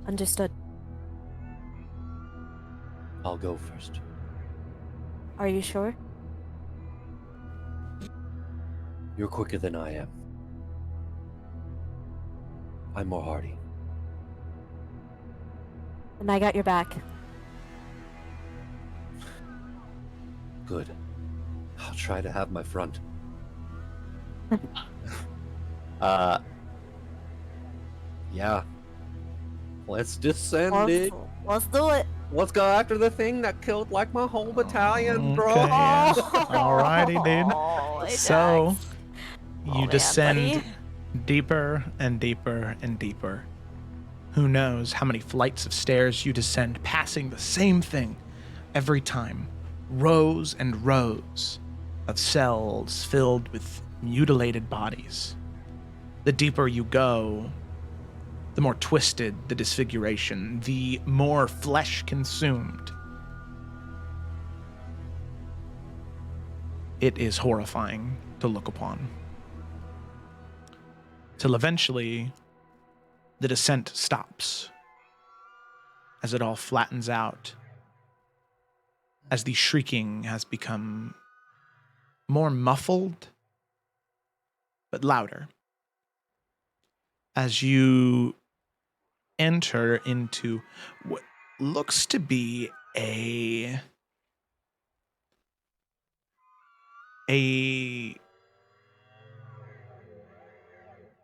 Understood. I'll go first. Are you sure? You're quicker than I am. I'm more hardy. And I got your back. Good. I'll try to have my front. Yeah. Let's descend it. Let's do it. Let's go after the thing that killed like my whole battalion, bro. Okay. Alrighty, dude. Oh, So, Ajax. you man, descend buddy. deeper and deeper and deeper. Who knows how many flights of stairs you descend, passing the same thing every time. Rows and rows of cells filled with mutilated bodies. The deeper you go, the more twisted the disfiguration, the more flesh consumed. It is horrifying to look upon. Till eventually, the descent stops as it all flattens out, as the shrieking has become more muffled, but louder. As you enter into what looks to be a a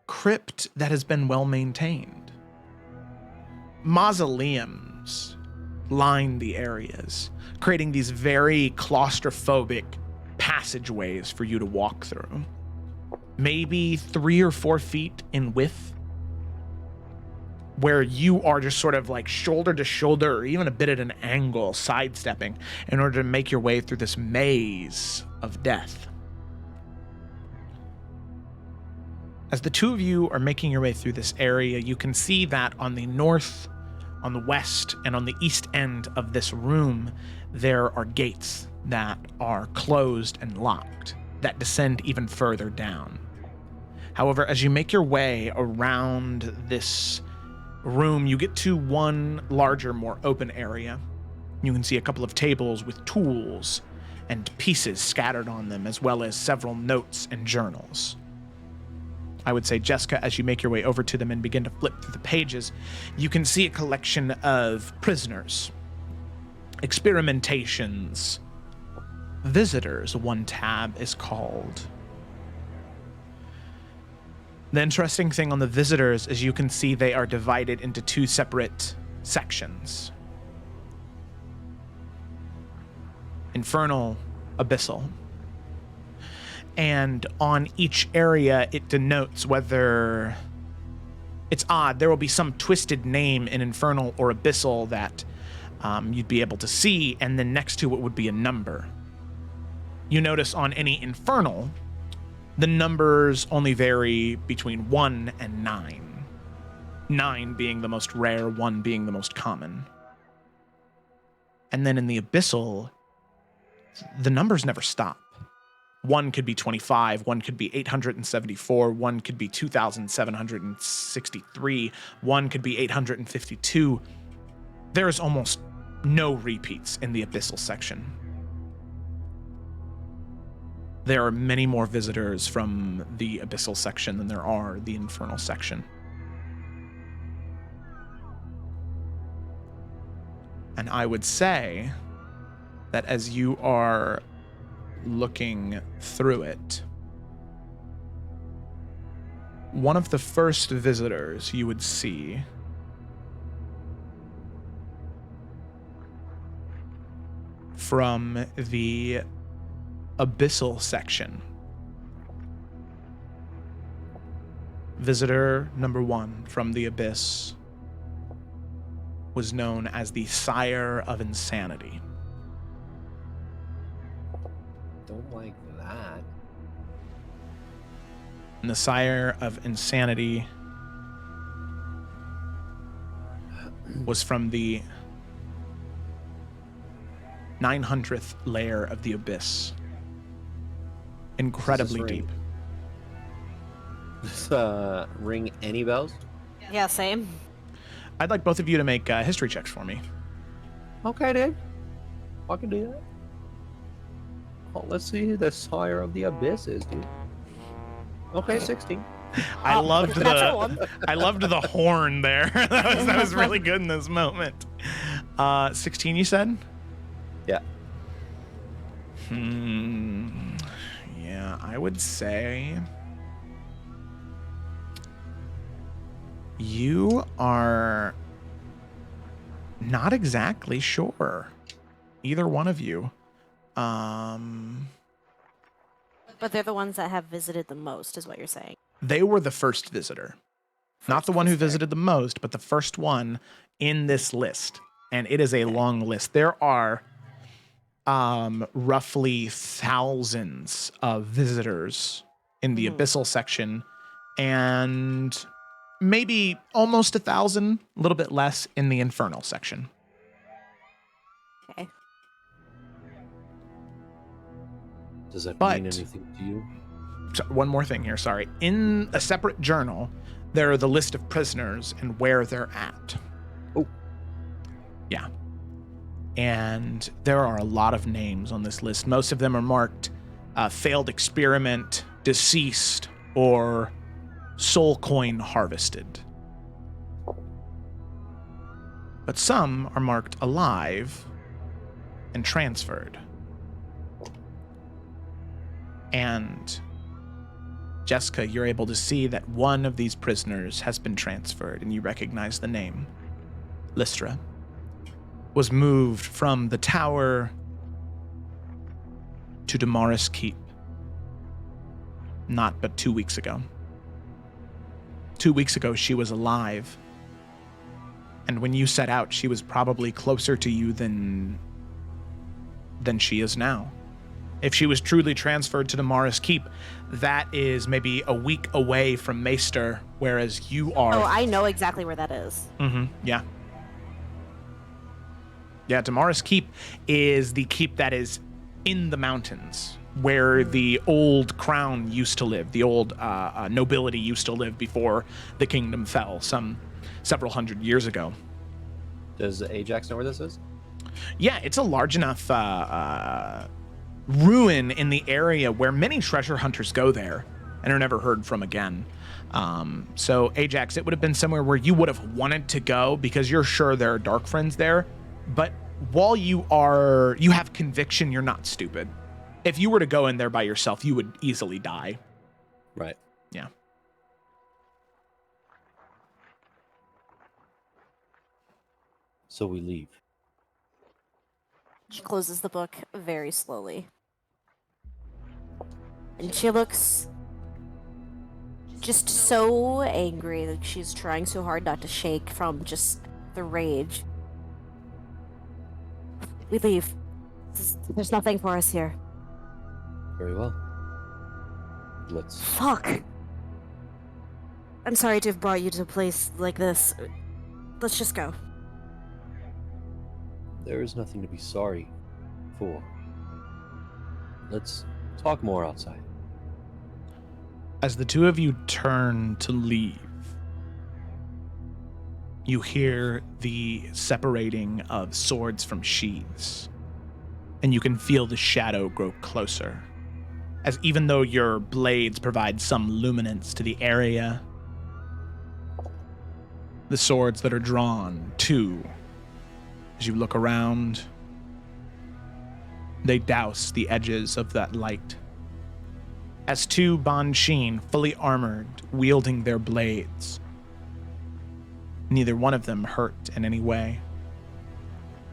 crypt that has been well maintained. Mausoleums line the areas, creating these very claustrophobic passageways for you to walk through. Maybe 3 or 4 feet in width, where you are just sort of like shoulder to shoulder or even a bit at an angle, sidestepping in order to make your way through this maze of death. As the two of you are making your way through this area, you can see that on the north, on the west, and on the east end of this room, there are gates that are closed and locked that descend even further down. However, as you make your way around this room, you get to one larger, more open area. You can see a couple of tables with tools and pieces scattered on them, as well as several notes and journals. I would say, Jessica, as you make your way over to them and begin to flip through the pages, you can see a collection of prisoners, experimentations, visitors, one tab is called. The interesting thing on the visitors is you can see they are divided into 2 separate sections. Infernal, Abyssal. And on each area, it denotes whether... It's odd, there will be some twisted name in Infernal or Abyssal that you'd be able to see, and then next to it would be a number. You notice on any Infernal, the numbers only vary between 1 and 9. 9 being the most rare, 1 being the most common. And then in the Abyssal, the numbers never stop. 1 could be 25, 1 could be 874, 1 could be 2,763, 1 could be 852. There's almost no repeats in the Abyssal section. There are many more visitors from the Abyssal section than there are the Infernal section. And I would say that as you are looking through it, one of the first visitors you would see from the Abyssal section. Visitor number 1 from the Abyss was known as the Sire of Insanity. Don't like that. And the Sire of Insanity was from the 900th layer of the Abyss. Incredibly deep. Does ring any bells? Yeah, same. I'd like both of you to make history checks for me. Okay, dude. I can do that. Oh, let's see who the Sire of the Abyss is, dude. Okay, 16. I loved the horn there. that was really good in this moment. 16, you said? Yeah. Yeah, I would say you are not exactly sure. Either one of you. But they're the ones that have visited the most, is what you're saying. They were the first visitor. Not the one who visited the most, but the first one in this list. And it is a long list. There are roughly thousands of visitors in the Abyssal section, and maybe almost 1,000, a little bit less in the Infernal section. Okay. Does that But- mean anything to you? So one more thing here, sorry. In a separate journal, there are the list of prisoners and where they're at. Oh. Yeah. And there are a lot of names on this list. Most of them are marked failed experiment, deceased, or soul coin harvested. But some are marked alive and transferred. And Jessica, you're able to see that one of these prisoners has been transferred, and you recognize the name. Lystra was moved from the tower to Damaris Keep not but 2 weeks ago. 2 weeks ago, she was alive. And when you set out, she was probably closer to you than she is now. If she was truly transferred to Damaris Keep, that is maybe a week away from Maester, whereas you are... Oh, I know exactly where that is. Mm-hmm, yeah. Yeah, Damaris Keep is the keep that is in the mountains, where the old crown used to live, the old nobility used to live before the kingdom fell, several hundred years ago. Does Ajax know where this is? Yeah, it's a large enough ruin in the area where many treasure hunters go there and are never heard from again. So Ajax, it would have been somewhere where you would have wanted to go because you're sure there are dark friends there. But while you have conviction, you're not stupid. If you were to go in there by yourself, you would easily die. Right. Yeah. So we leave. She closes the book very slowly. And she looks just so angry, like she's trying so hard not to shake from just the rage. We leave. There's nothing for us here. Very well. Let's... Fuck. I'm sorry to have brought you to a place like this. Let's just go. There is nothing to be sorry for. Let's talk more outside. As the two of you turn to leave, you hear the separating of swords from sheaths, and you can feel the shadow grow closer. As even though your blades provide some luminance to the area, the swords that are drawn, too, as you look around, they douse the edges of that light. As two Banshin, fully armored, wielding their blades, neither one of them hurt in any way.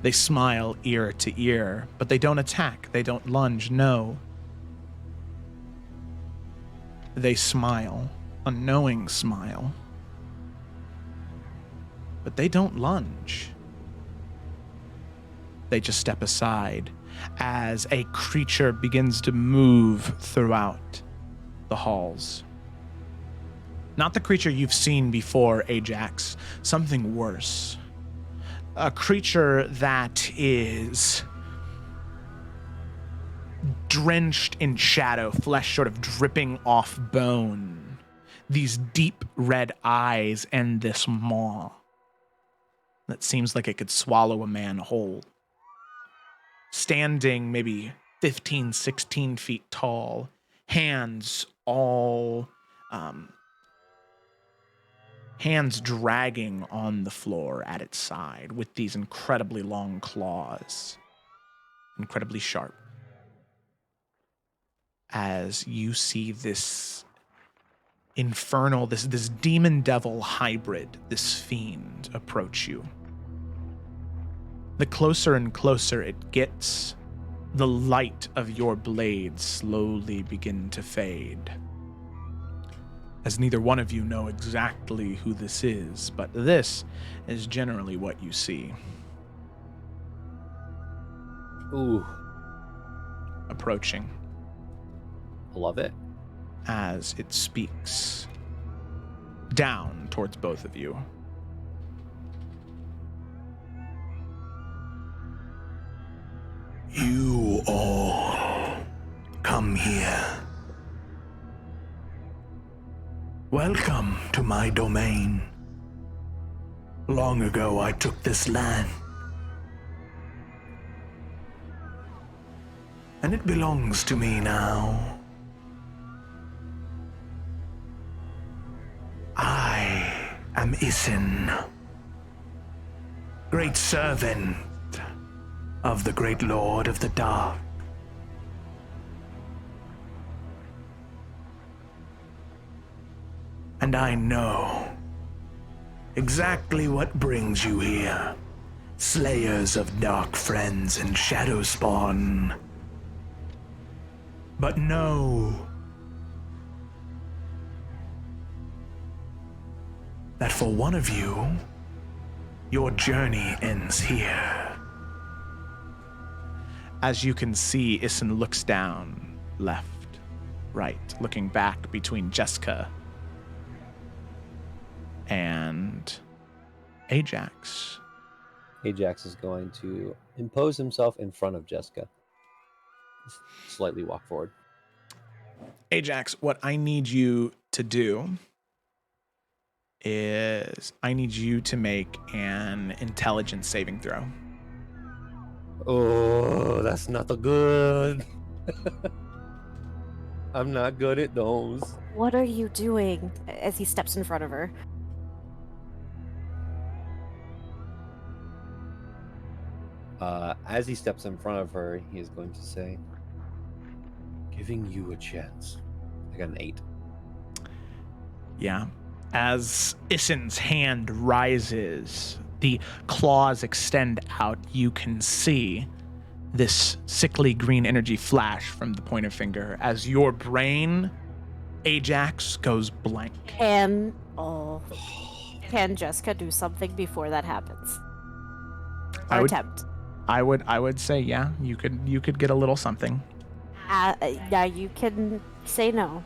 They smile ear to ear, but they don't attack, they don't lunge, no. They smile, a knowing smile, but they don't lunge. They just step aside as a creature begins to move throughout the halls. Not the creature you've seen before, Ajax, something worse. A creature that is drenched in shadow, flesh sort of dripping off bone, these deep red eyes, and this maw that seems like it could swallow a man whole. Standing maybe 15, 16 feet tall, hands all, hands dragging on the floor at its side with these incredibly long claws, incredibly sharp. As you see this infernal, this demon devil hybrid, this fiend approach you. The closer and closer it gets, the light of your blades slowly begin to fade. As neither one of you know exactly who this is, but this is generally what you see. Ooh. Approaching. Love it. As it speaks down towards both of you. You all come here. Welcome to my domain. Long ago I took this land, and it belongs to me now. I am Isin, great servant of the great Lord of the Dark. And I know exactly what brings you here. Slayers of dark friends and shadow spawn. But know that for one of you, your journey ends here. As you can see, Issen looks down, left, right, looking back between Jessica and Ajax. Ajax is going to impose himself in front of Jessica. Slightly walk forward. Ajax, what I need you to do is I need you to make an intelligence saving throw. Oh, that's not the good. I'm not good at those. What are you doing? As he steps in front of her. As he steps in front of her, he is going to say, "Giving you a chance." I got an 8. Yeah. As Issen's hand rises, the claws extend out, you can see this sickly green energy flash from the pointer finger as your brain, Ajax, goes blank. Can Jessica do something before that happens? Attempt. I would say, yeah, you could get a little something. Yeah, you can say no.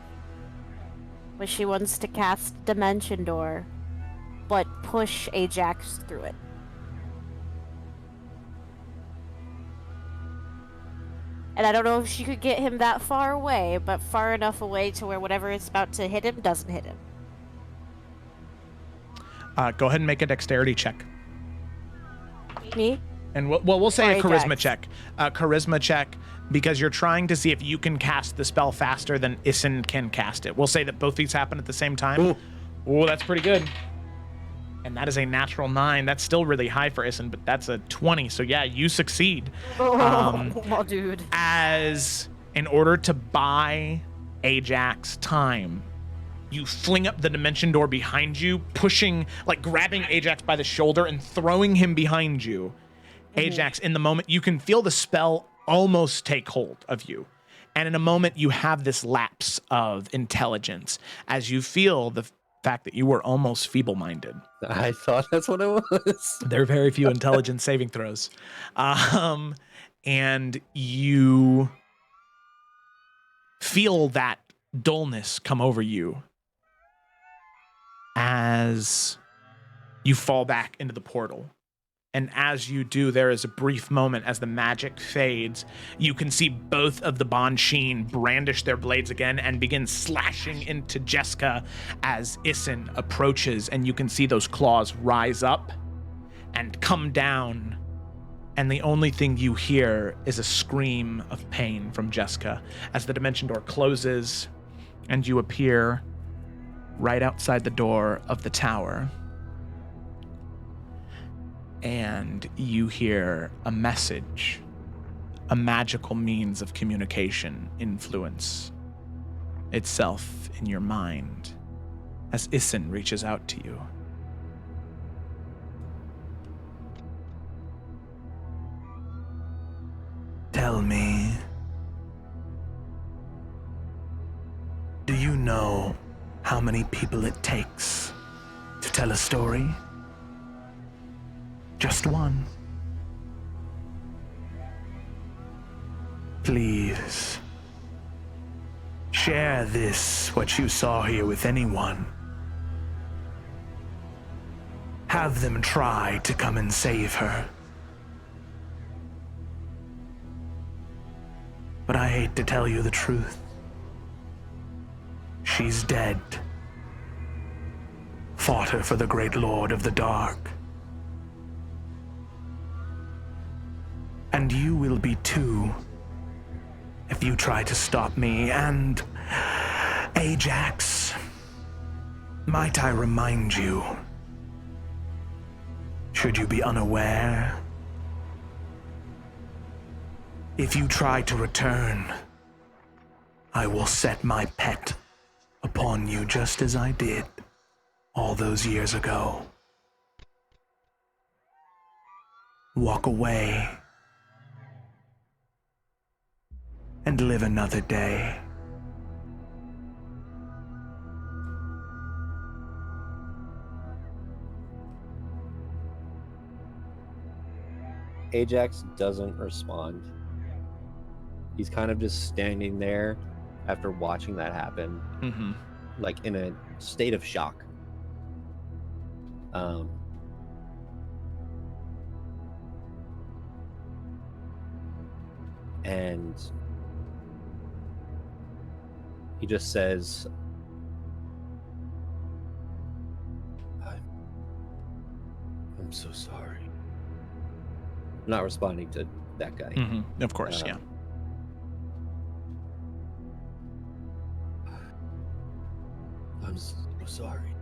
But she wants to cast Dimension Door, but push Ajax through it. And I don't know if she could get him that far away, but far enough away to where whatever is about to hit him doesn't hit him. Go ahead and make a dexterity check. Me? And we'll say a Or charisma Ajax. check. A charisma check, because you're trying to see if you can cast the spell faster than Issen can cast it. We'll say that both these happen at the same time. Ooh, that's pretty good. And that is a natural 9. That's still really high for Issen, but that's a 20. So yeah, you succeed. Oh, dude. As in order to buy Ajax time, you fling up the dimension door behind you, pushing, like grabbing Ajax by the shoulder and throwing him behind you. Ajax, in the moment, you can feel the spell almost take hold of you. And in a moment, you have this lapse of intelligence as you feel the fact that you were almost feeble-minded. I thought that's what it was. There are very few intelligence saving throws. And you feel that dullness come over you as you fall back into the portal. And as you do, there is a brief moment as the magic fades. You can see both of the Bansheen brandish their blades again and begin slashing into Jessica as Issen approaches, and you can see those claws rise up and come down. And the only thing you hear is a scream of pain from Jessica as the dimension door closes and you appear right outside the door of the tower. And you hear a message, a magical means of communication influence itself in your mind as Issen reaches out to you. Tell me, do you know how many people it takes to tell a story? Just one. Please, share this, what you saw here, with anyone. Have them try to come and save her. But I hate to tell you the truth. She's dead. Fought her for the great Lord of the Dark. And you will be too, if you try to stop me. And Ajax, might I remind you, should you be unaware, if you try to return, I will set my pet upon you just as I did. all those years ago. Walk away and live another day. Ajax doesn't respond. He's kind of just standing there after watching that happen, Mm-hmm. like in a state of shock. And he just says, I'm so sorry. I'm not responding to that guy. Mm-hmm. Of course, yeah. I'm so sorry.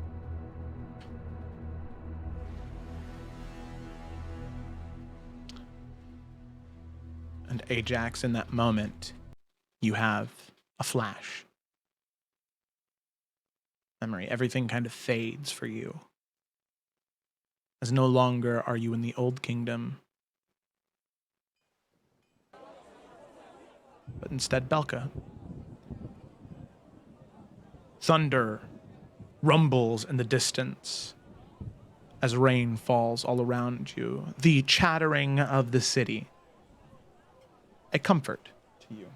And Ajax, in that moment, you have a flash. Memory, everything kind of fades for you. As no longer are you in the old kingdom, but instead Belka. Thunder rumbles in the distance as rain falls all around you. The chattering of the city. A comfort to you.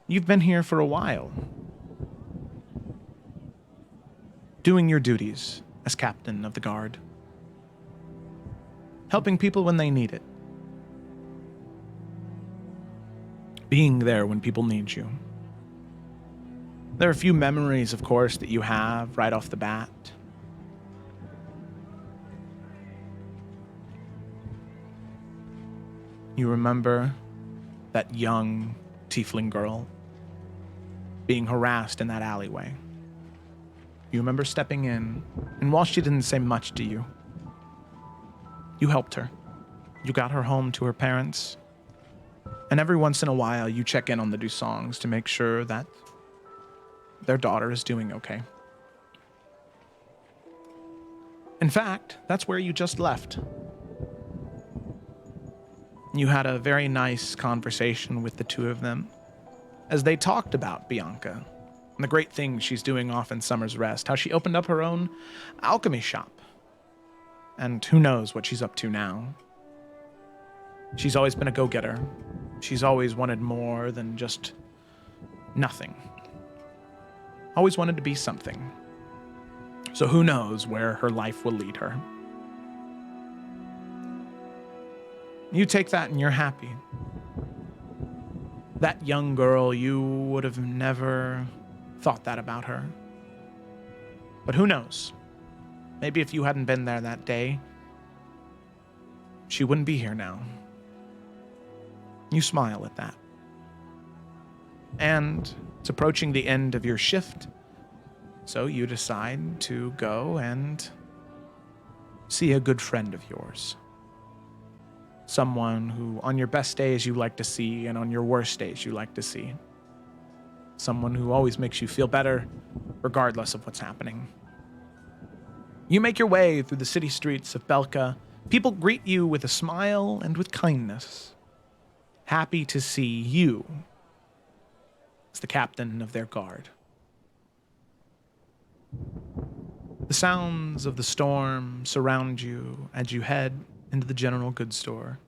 You've been here for a while, doing your duties as captain of the guard, helping people when they need it, being there when people need you. There are a few memories, of course, that you have right off the bat. You remember that young tiefling girl being harassed in that alleyway. You remember stepping in, and while she didn't say much to you, you helped her. You got her home to her parents, and every once in a while you check in on the Dusangs to make sure that their daughter is doing okay. In fact, that's where you just left. You had a very nice conversation with the two of them as they talked about Bianca and the great things she's doing off in Summer's Rest, how she opened up her own alchemy shop. And who knows what she's up to now. She's always been a go-getter. She's always wanted more than just nothing. Always wanted to be something. So who knows where her life will lead her. You take that and you're happy. That young girl, you would have never thought that about her. But who knows? Maybe if you hadn't been there that day, she wouldn't be here now. You smile at that. And it's approaching the end of your shift, so you decide to go and see a good friend of yours. Someone who on your best days you like to see and on your worst days you like to see. Someone who always makes you feel better regardless of what's happening. You make your way through the city streets of Belka. People greet you with a smile and with kindness, happy to see you as the captain of their guard. The sounds of the storm surround you as you head into the general goods store,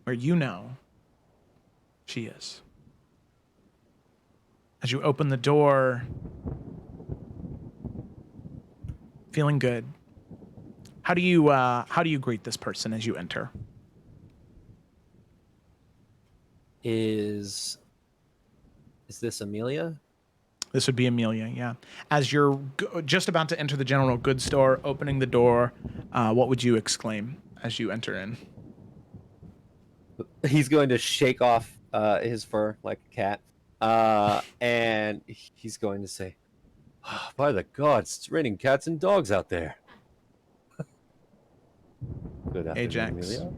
where you know she is. As you open the door, feeling good, how do you greet this person as you enter? Is this Amelia? This would be Amelia, yeah. As you're just about to enter the general goods store, opening the door, what would you exclaim as you enter in? He's going to shake off his fur like a cat, and he's going to say, "Oh, by the gods, it's raining cats and dogs out there." Good afternoon, Ajax, Amelia.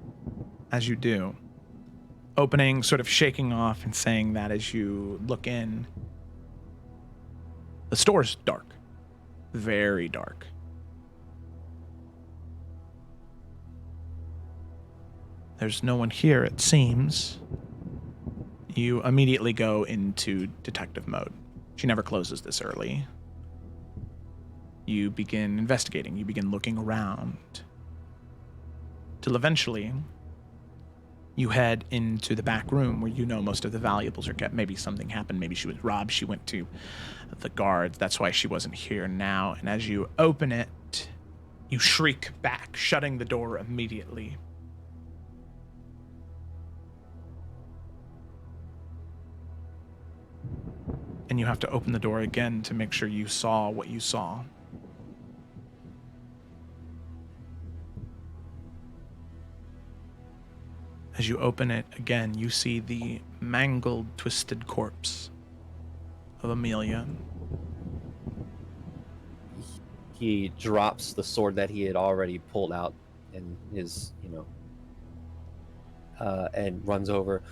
as you do, opening, sort of shaking off and saying that as you look in, The store's dark. Very dark. There's no one here, it seems. You immediately go into detective mode. She never closes this early. You begin investigating. You begin looking around. Till eventually, you head into the back room where you know most of the valuables are kept. Maybe something happened. Maybe she was robbed. She went to the guards. That's why she wasn't here now. And as you open it, you shriek back, shutting the door immediately. And you have to open the door again to make sure you saw what you saw. As you open it again, you see the mangled, twisted corpse of Amelia. He drops the sword that he had already pulled out in his, and runs over.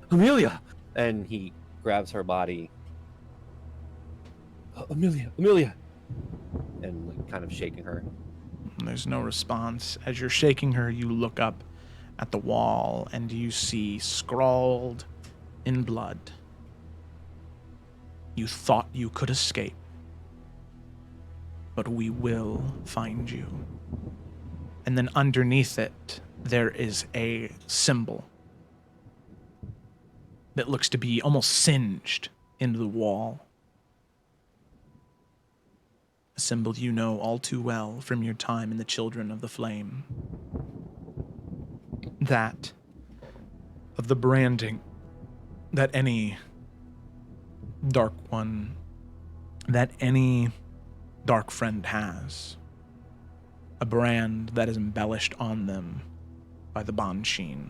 Amelia! And he grabs her body. Amelia! And kind of shaking her. There's no response. As you're shaking her, you look up at the wall and you see scrawled in blood, "You thought you could escape, but we will find you." And then underneath it, there is a symbol that looks to be almost singed into the wall. A symbol you know all too well from your time in the Children of the Flame. That of the branding that any Dark One, that any Dark Friend has. A brand that is embellished on them by the Bansheen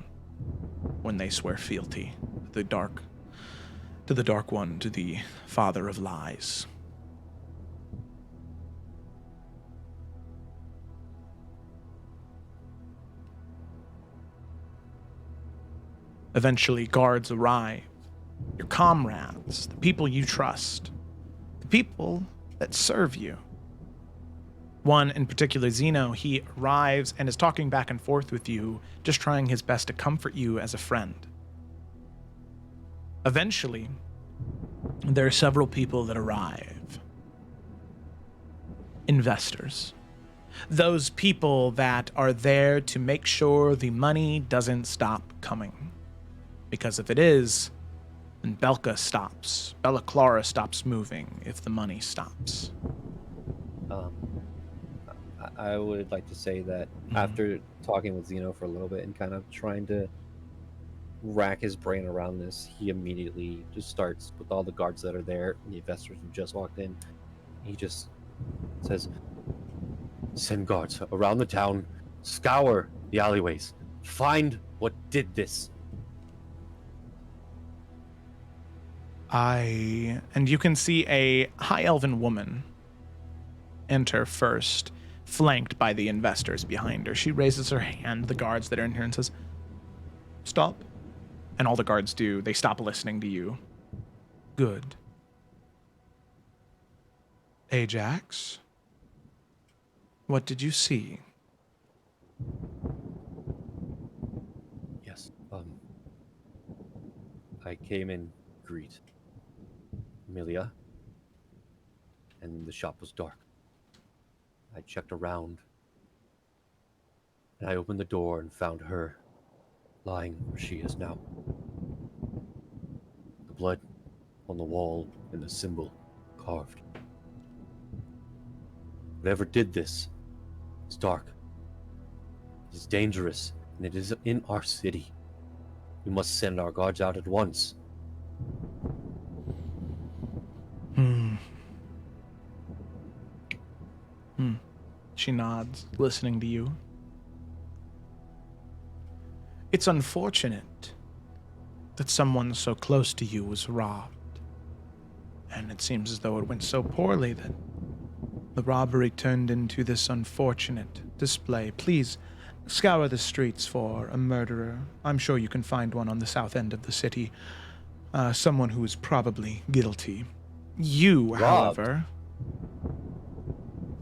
when they swear fealty to the Dark One, to the Father of Lies. Eventually, guards arrive. Your comrades, the people you trust, the people that serve you. One in particular, Zeno, he arrives and is talking back and forth with you, just trying his best to comfort you as a friend. Eventually, there are several people that arrive. Investors. Those people that are there to make sure the money doesn't stop coming. Because if it is, then Belka stops. Bella Clara stops moving if the money stops. I would like to say that after talking with Zeno for a little bit and kind of trying to rack his brain around this, he immediately just starts with all the guards that are there and the investors who just walked in. He just says, "Send guards around the town, scour the alleyways, find what did this." And you can see a high elven woman enter first, flanked by the investors behind her. She raises her hand, the guards that are in here, and says, "Stop." And all the guards do. They stop listening to you. Good. Ajax, what did you see? Yes, I came in greet Amelia, and the shop was dark. I checked around, and I opened the door and found her lying where she is now. The blood on the wall and the symbol carved. Whatever did this is dark. It is dangerous, and it is in our city. We must send our guards out at once. She nods, listening to you. It's unfortunate that someone so close to you was robbed. And it seems as though it went so poorly that the robbery turned into this unfortunate display. Please scour the streets for a murderer. I'm sure you can find one on the south end of the city. Someone who is probably guilty. You, Robbed. however,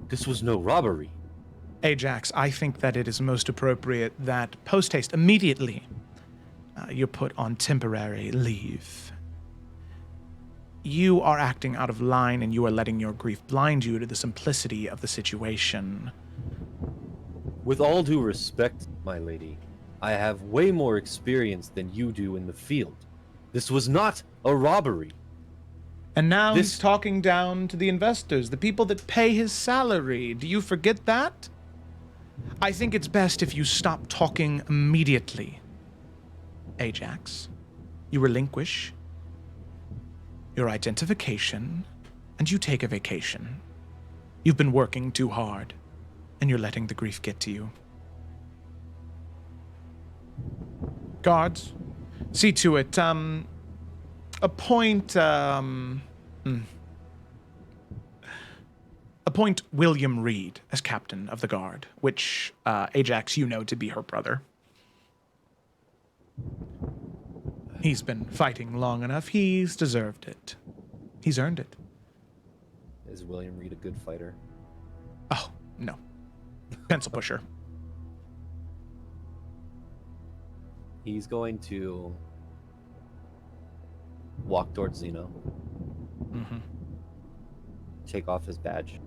This was no robbery. Ajax, I think that it is most appropriate that post-haste, immediately, you're put on temporary leave. You are acting out of line and you are letting your grief blind you to the simplicity of the situation. With all due respect, my lady, I have way more experience than you do in the field. This was not a robbery. And now This- he's talking down to the investors, the people that pay his salary. Do you forget that? I think it's best if you stop talking immediately. Ajax, you relinquish your identification and you take a vacation. You've been working too hard and you're letting the grief get to you. Guards, see to it. Appoint William Reed as captain of the guard, which Ajax, you know to be her brother. He's been fighting long enough. He's deserved it. He's earned it. Is William Reed a good fighter? Oh, no. Pencil pusher. He's going to walk towards Zeno, Mm-hmm. take off his badge,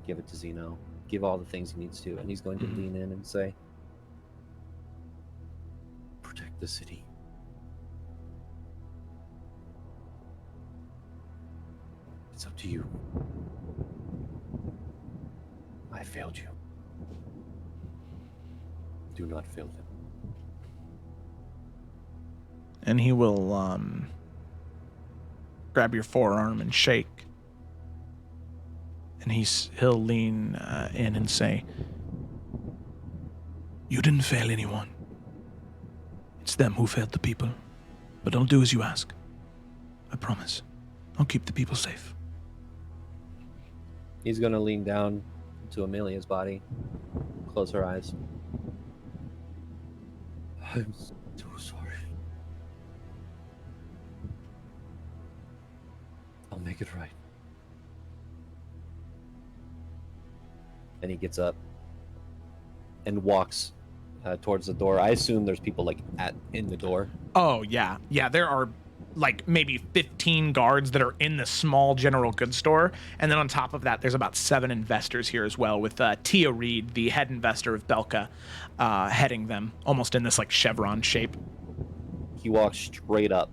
give it to Zeno, give all the things he needs to, and he's going to lean in and say, "Protect the city." It's up to you. I failed you. Do not fail them. And he will grab your forearm and shake. And he'll lean in and say, You didn't fail anyone. It's them who failed the people. But I'll do as you ask. I promise. I'll keep the people safe. He's going to lean down to Amelia's body, close her eyes. I'm so sorry. I'll make it right. And he gets up and walks towards the door. I assume there's people like in the door. oh, yeah. Yeah, there are like maybe 15 guards that are in the small general goods store. And then on top of that, there's about 7 investors here as well, with Tia Reed, the head investor of Belka, heading them, almost in this like chevron shape. He walks straight up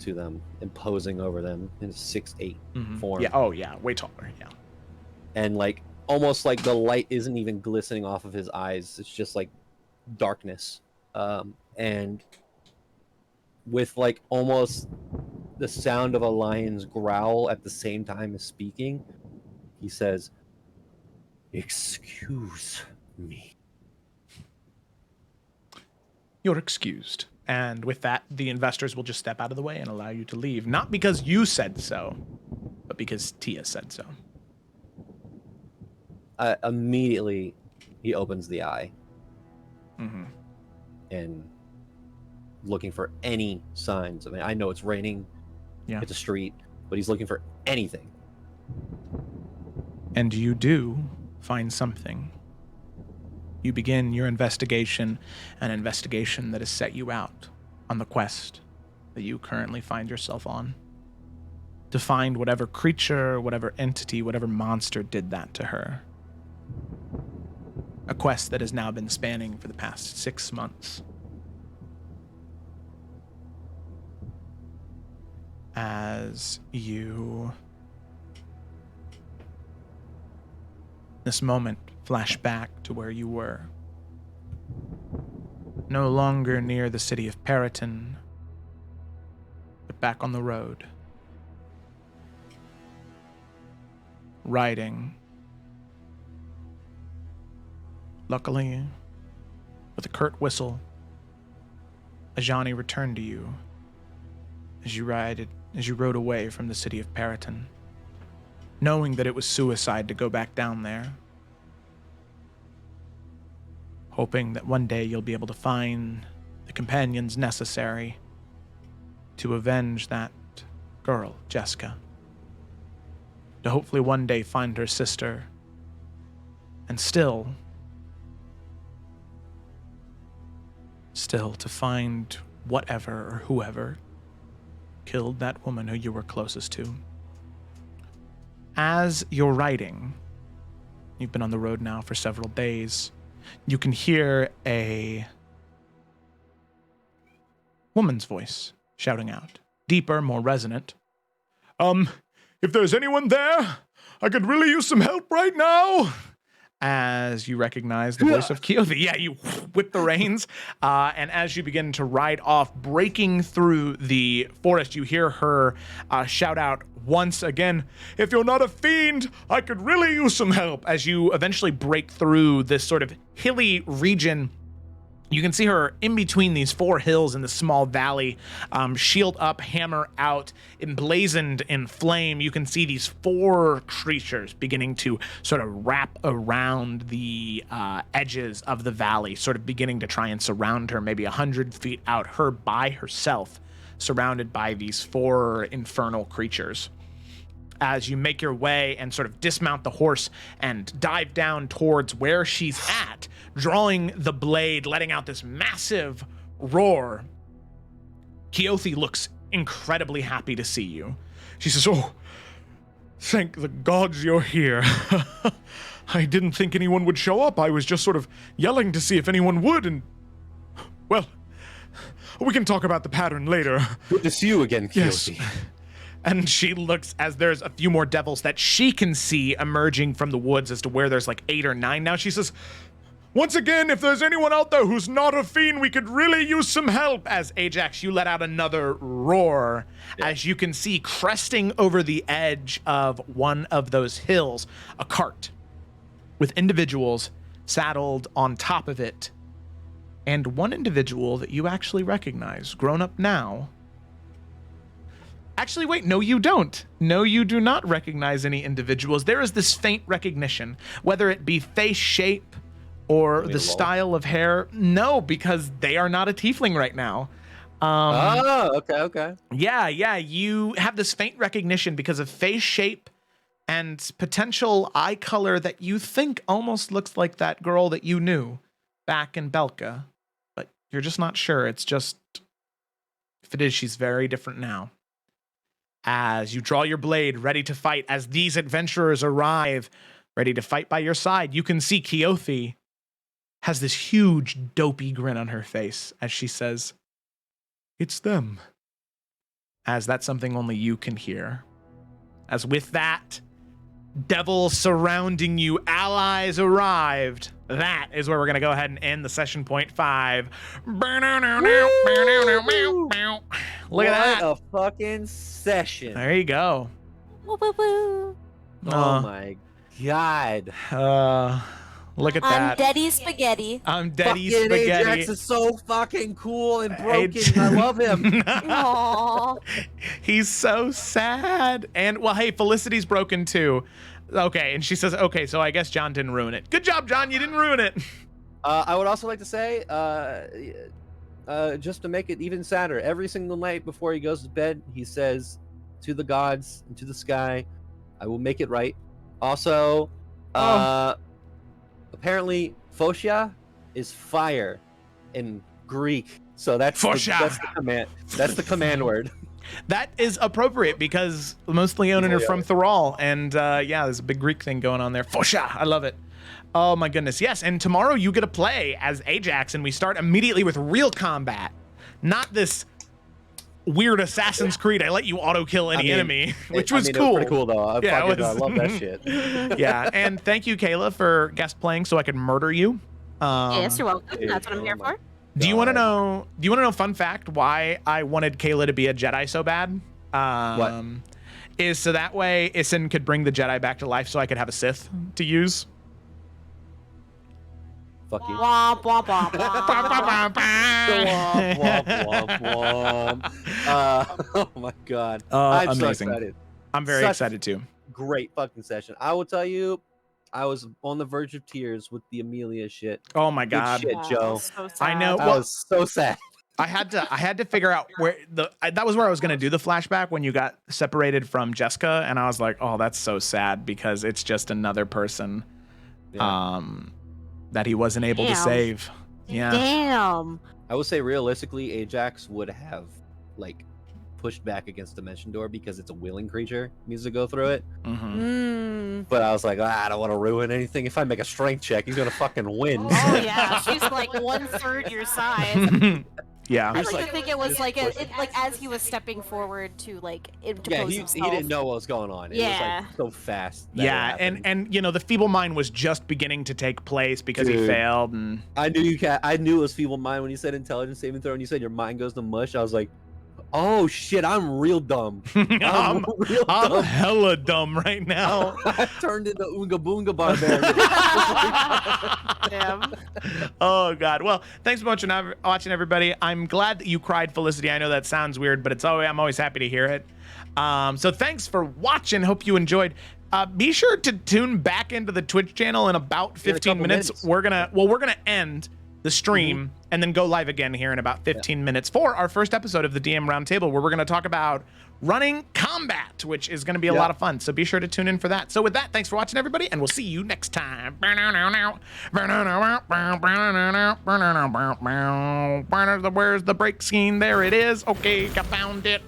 to them, imposing over them in a 6'8" form. Yeah, oh yeah, way taller, yeah. And like almost like the light isn't even glistening off of his eyes. It's just like darkness. And with like almost the sound of a lion's growl at the same time as speaking, he says, "Excuse me." You're excused. And with that, the investors will just step out of the way and allow you to leave. Not because you said so, but because Tia said so. Immediately, he opens the eye Mm-hmm. and looking for any signs. I mean, I know it's raining, Yeah. it's a street, but he's looking for anything. And you do find something. You begin your investigation, an investigation that has set you out on the quest that you currently find yourself on. To find whatever creature, whatever entity, whatever monster did that to her. A quest that has now been spanning for the past 6 months. As you, this moment, flash back to where you were. No longer near the city of Periton, but back on the road. Riding. Luckily, with a curt whistle, Ajani returned to you as you rode away from the city of Periton, knowing that it was suicide to go back down there, hoping that one day you'll be able to find the companions necessary to avenge that girl, Jessica. to hopefully one day find her sister. And still to find whatever or whoever killed that woman who you were closest to. As you're writing, you've been on the road now for several days, you can hear a woman's voice shouting out, deeper, more resonant. If there's anyone there, I could really use some help right now. As you recognize the voice of Keothi. Yeah, you whip the reins. And as you begin to ride off, breaking through the forest, you hear her shout out once again, if you're not a fiend, I could really use some help. As you eventually break through this sort of hilly region, you can see her in between these 4 hills in the small valley, shield up, hammer out, emblazoned in flame. You can see these 4 creatures beginning to sort of wrap around the edges of the valley, sort of beginning to try and surround her, maybe 100 feet out, her by herself, surrounded by these 4 infernal creatures. As you make your way and sort of dismount the horse and dive down towards where she's at, drawing the blade, letting out this massive roar, Keothi looks incredibly happy to see you. She says, oh, thank the gods you're here. I didn't think anyone would show up. I was just sort of yelling to see if anyone would, and, well, we can talk about the pattern later. Good to see you again, Keothi. Yes. And she looks as there's a few more devils that she can see emerging from the woods as to where there's like 8 or 9 now. She says, once again, if there's anyone out there who's not a fiend, we could really use some help. As Ajax, you let out another roar, as you can see cresting over the edge of one of those hills, a cart with individuals saddled on top of it. And one individual that you actually recognize, grown up now. Actually, wait, no, you don't. No, you do not recognize any individuals. There is this faint recognition, whether it be face shape or the style of hair. No, because they are not a tiefling right now. Okay. Yeah, you have this faint recognition because of face shape and potential eye color that you think almost looks like that girl that you knew back in Belka. But you're just not sure. It's just, if it is, she's very different now. As you draw your blade, ready to fight, as these adventurers arrive, ready to fight by your side, you can see Keothi has this huge, dopey grin on her face as she says, it's them. As that's something only you can hear. As with that, devil surrounding you, allies arrived. That is where we're going to go ahead and end the session point 5. Look at that. What a fucking session. There you go. Woo, woo, woo. Oh my god. Look at I'm that. Daddy Spaghetti. I'm Daddy Fucking Spaghetti. Ajax is so fucking cool and broken. I love him. Aww. He's so sad. And, well, hey, Felicity's broken too. Okay, and she says, okay, so I guess John didn't ruin it. Good job, John, you didn't ruin it. I would also like to say, just to make it even sadder, every single night before he goes to bed, he says to the gods and to the sky, I will make it right. Also, apparently, Phocia is fire in Greek. So that's the command. That's the command word. That is appropriate because most Leonin are from Thrall, and yeah, there's a big Greek thing going on there. Phocia, I love it. Oh my goodness, yes. And tomorrow you get to play as Ajax, and we start immediately with real combat, not this weird Assassin's Creed. I let you auto kill any enemy, which was cool. It was pretty cool though. I love that shit. Yeah, and thank you, Kayla, for guest playing so I could murder you. Yes, you're welcome. That's what I'm here for. Do you want to know? Do you want to know? Fun fact: why I wanted Kayla to be a Jedi so bad? What? Is so that way Isin could bring the Jedi back to life, so I could have a Sith to use. Fuck you. Womp, womp, womp, Oh my god. I'm so amazing. excited. I'm very excited too. Great fucking session. I will tell you, I was on the verge of tears with the Amelia shit. Oh my Good god. shit, Joe. So I know. I Well, was so sad. I had to figure out where that was where I was going to do the flashback when you got separated from Jessica, and I was like, oh, that's so sad because it's just another person that he wasn't able to save. Yeah. Damn. I would say realistically, Ajax would have like pushed back against Dimension Door because it's a willing creature, needs to go through it. But I was like, I don't want to ruin anything. If I make a strength check, he's gonna fucking win. Oh yeah, she's like 1/3 your size. Yeah. I like to think it was like like as he was stepping forward to like interpose he himself. didn't know what was going on. It was like so fast. That Yeah, it happened. and you know the feeble mind was just beginning to take place because he Dude. failed, and I knew I knew it was feeble mind when you said intelligence saving throw and you said your mind goes to mush. I was like, oh shit, I'm real dumb. I'm real dumb. hella dumb right now. I turned into Oonga Boonga Barbarian. Damn. Oh God. Well, thanks so much for watching, everybody. I'm glad that you cried, Felicity. I know that sounds weird, but I'm always happy to hear it. So thanks for watching. Hope you enjoyed. Be sure to tune back into the Twitch channel in about 15 minutes. We're gonna end the stream and then go live again here in about 15 minutes for our first episode of the DM Roundtable, where we're going to talk about running combat, which is going to be a lot of fun. So be sure to tune in for that. So with that, thanks for watching, everybody, and we'll see you next time. Where's the break scene? There it is. Okay, I found it.